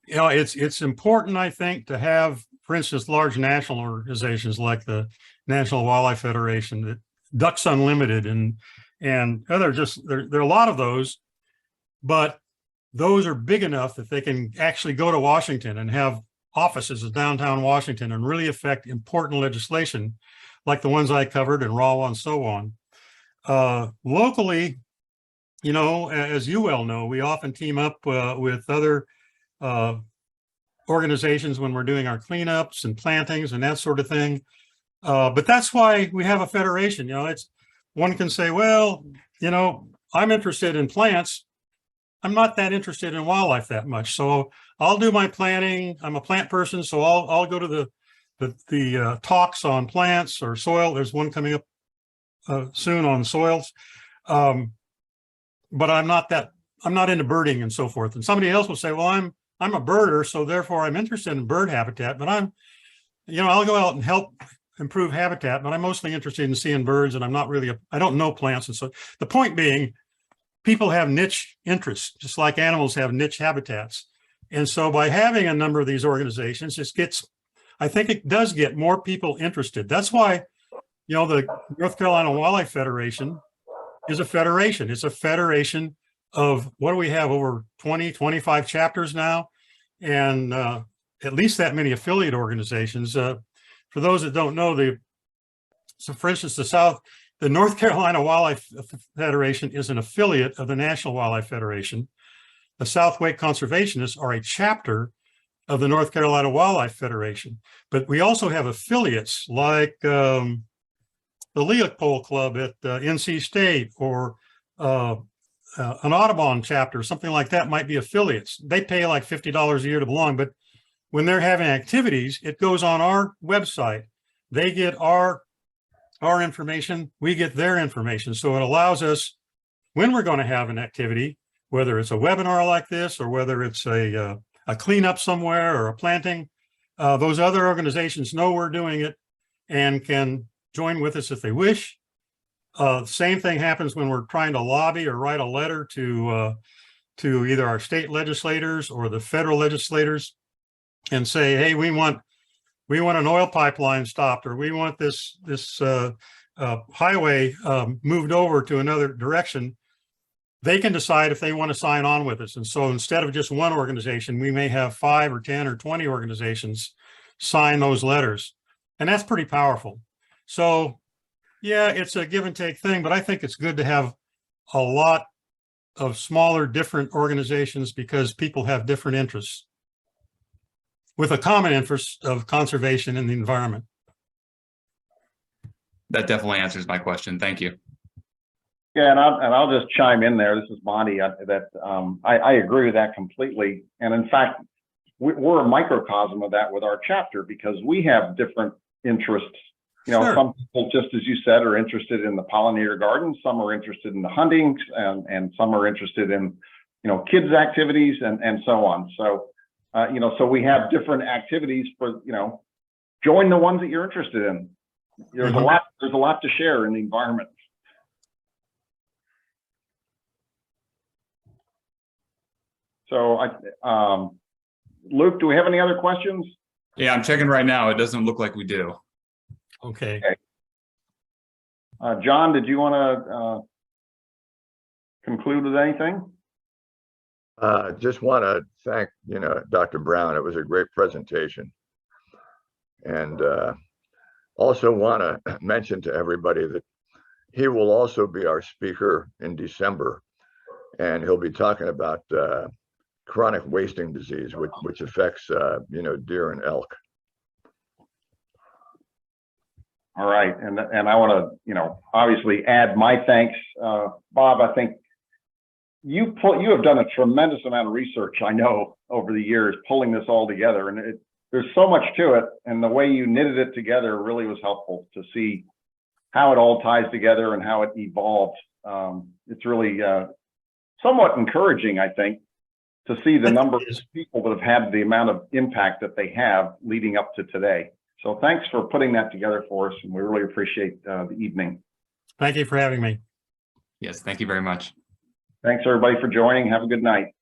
It's important, I think, to have, for instance, large national organizations like the National Wildlife Federation, that Ducks Unlimited, and there are a lot of those, but those are big enough that they can actually go to Washington and have offices in downtown Washington and really affect important legislation like the ones I covered and RAWA and so on. Locally, as you well know, we often team up with other organizations when we're doing our cleanups and plantings and that sort of thing. But that's why we have a federation. One can say, well, I'm interested in plants, I'm not that interested in wildlife that much. So I'll do my planting. I'm a plant person, so I'll go to the talks on plants or soil. There's one coming up soon on soils. But I'm not into birding and so forth. And somebody else will say, well, I'm a birder, so therefore I'm interested in bird habitat, but I'll go out and help improve habitat, but I'm mostly interested in seeing birds, and I don't know plants. And so the point being, people have niche interests, just like animals have niche habitats. And so by having a number of these organizations, I think it does get more people interested. That's why, the North Carolina Wildlife Federation is a federation. It's a federation of, what do we have, over 20, 25 chapters now, and at least that many affiliate organizations. For those that don't know, so for instance, the North Carolina Wildlife Federation is an affiliate of the National Wildlife Federation. The South Wake Conservationists are a chapter of the North Carolina Wildlife Federation, but we also have affiliates like the Leopold Club at NC State, or an Audubon chapter, something like that might be affiliates. They pay like $50 a year to belong, but when they're having activities, it goes on our website. They get our information, we get their information. So it allows us, when we're going to have an activity, whether it's a webinar like this, or whether it's a cleanup somewhere or a planting, those other organizations know we're doing it and can join with us if they wish. Same thing happens when we're trying to lobby or write a letter to either our state legislators or the federal legislators and say, hey, we want an oil pipeline stopped, or we want this highway moved over to another direction. They can decide if they want to sign on with us. And so instead of just one organization, we may have 5 or 10 or 20 organizations sign those letters. And that's pretty powerful. So yeah, it's a give and take thing, but I think it's good to have a lot of smaller, different organizations, because people have different interests with a common interest of conservation and the environment. That definitely answers my question. Thank you. Yeah, and I'll just chime in there. This is Monty. I agree with that completely. And in fact, we're a microcosm of that with our chapter, because we have different interests. Sure. Some people, just as you said, are interested in the pollinator garden. Some are interested in the hunting, and some are interested in, kids' activities and so on. So, so we have different activities for, join the ones that you're interested in. There's a lot to share in the environment. So, Luke, do we have any other questions? Yeah, I'm checking right now. It doesn't look like we do. Okay. John, did you want to conclude with anything? Just want to thank, Dr. Brown. It was a great presentation. And also want to mention to everybody that he will also be our speaker in December. And he'll be talking about chronic wasting disease, which affects, deer and elk. All right, and I want to, obviously add my thanks, Bob. I think you have done a tremendous amount of research, I know, over the years, pulling this all together, and there's so much to it, and the way you knitted it together really was helpful to see how it all ties together and how it evolved. It's really somewhat encouraging, I think, to see the number of people that have had the amount of impact that they have leading up to today. So thanks for putting that together for us, and we really appreciate the evening. Thank you for having me. Yes, thank you very much. Thanks, everybody, for joining. Have a good night.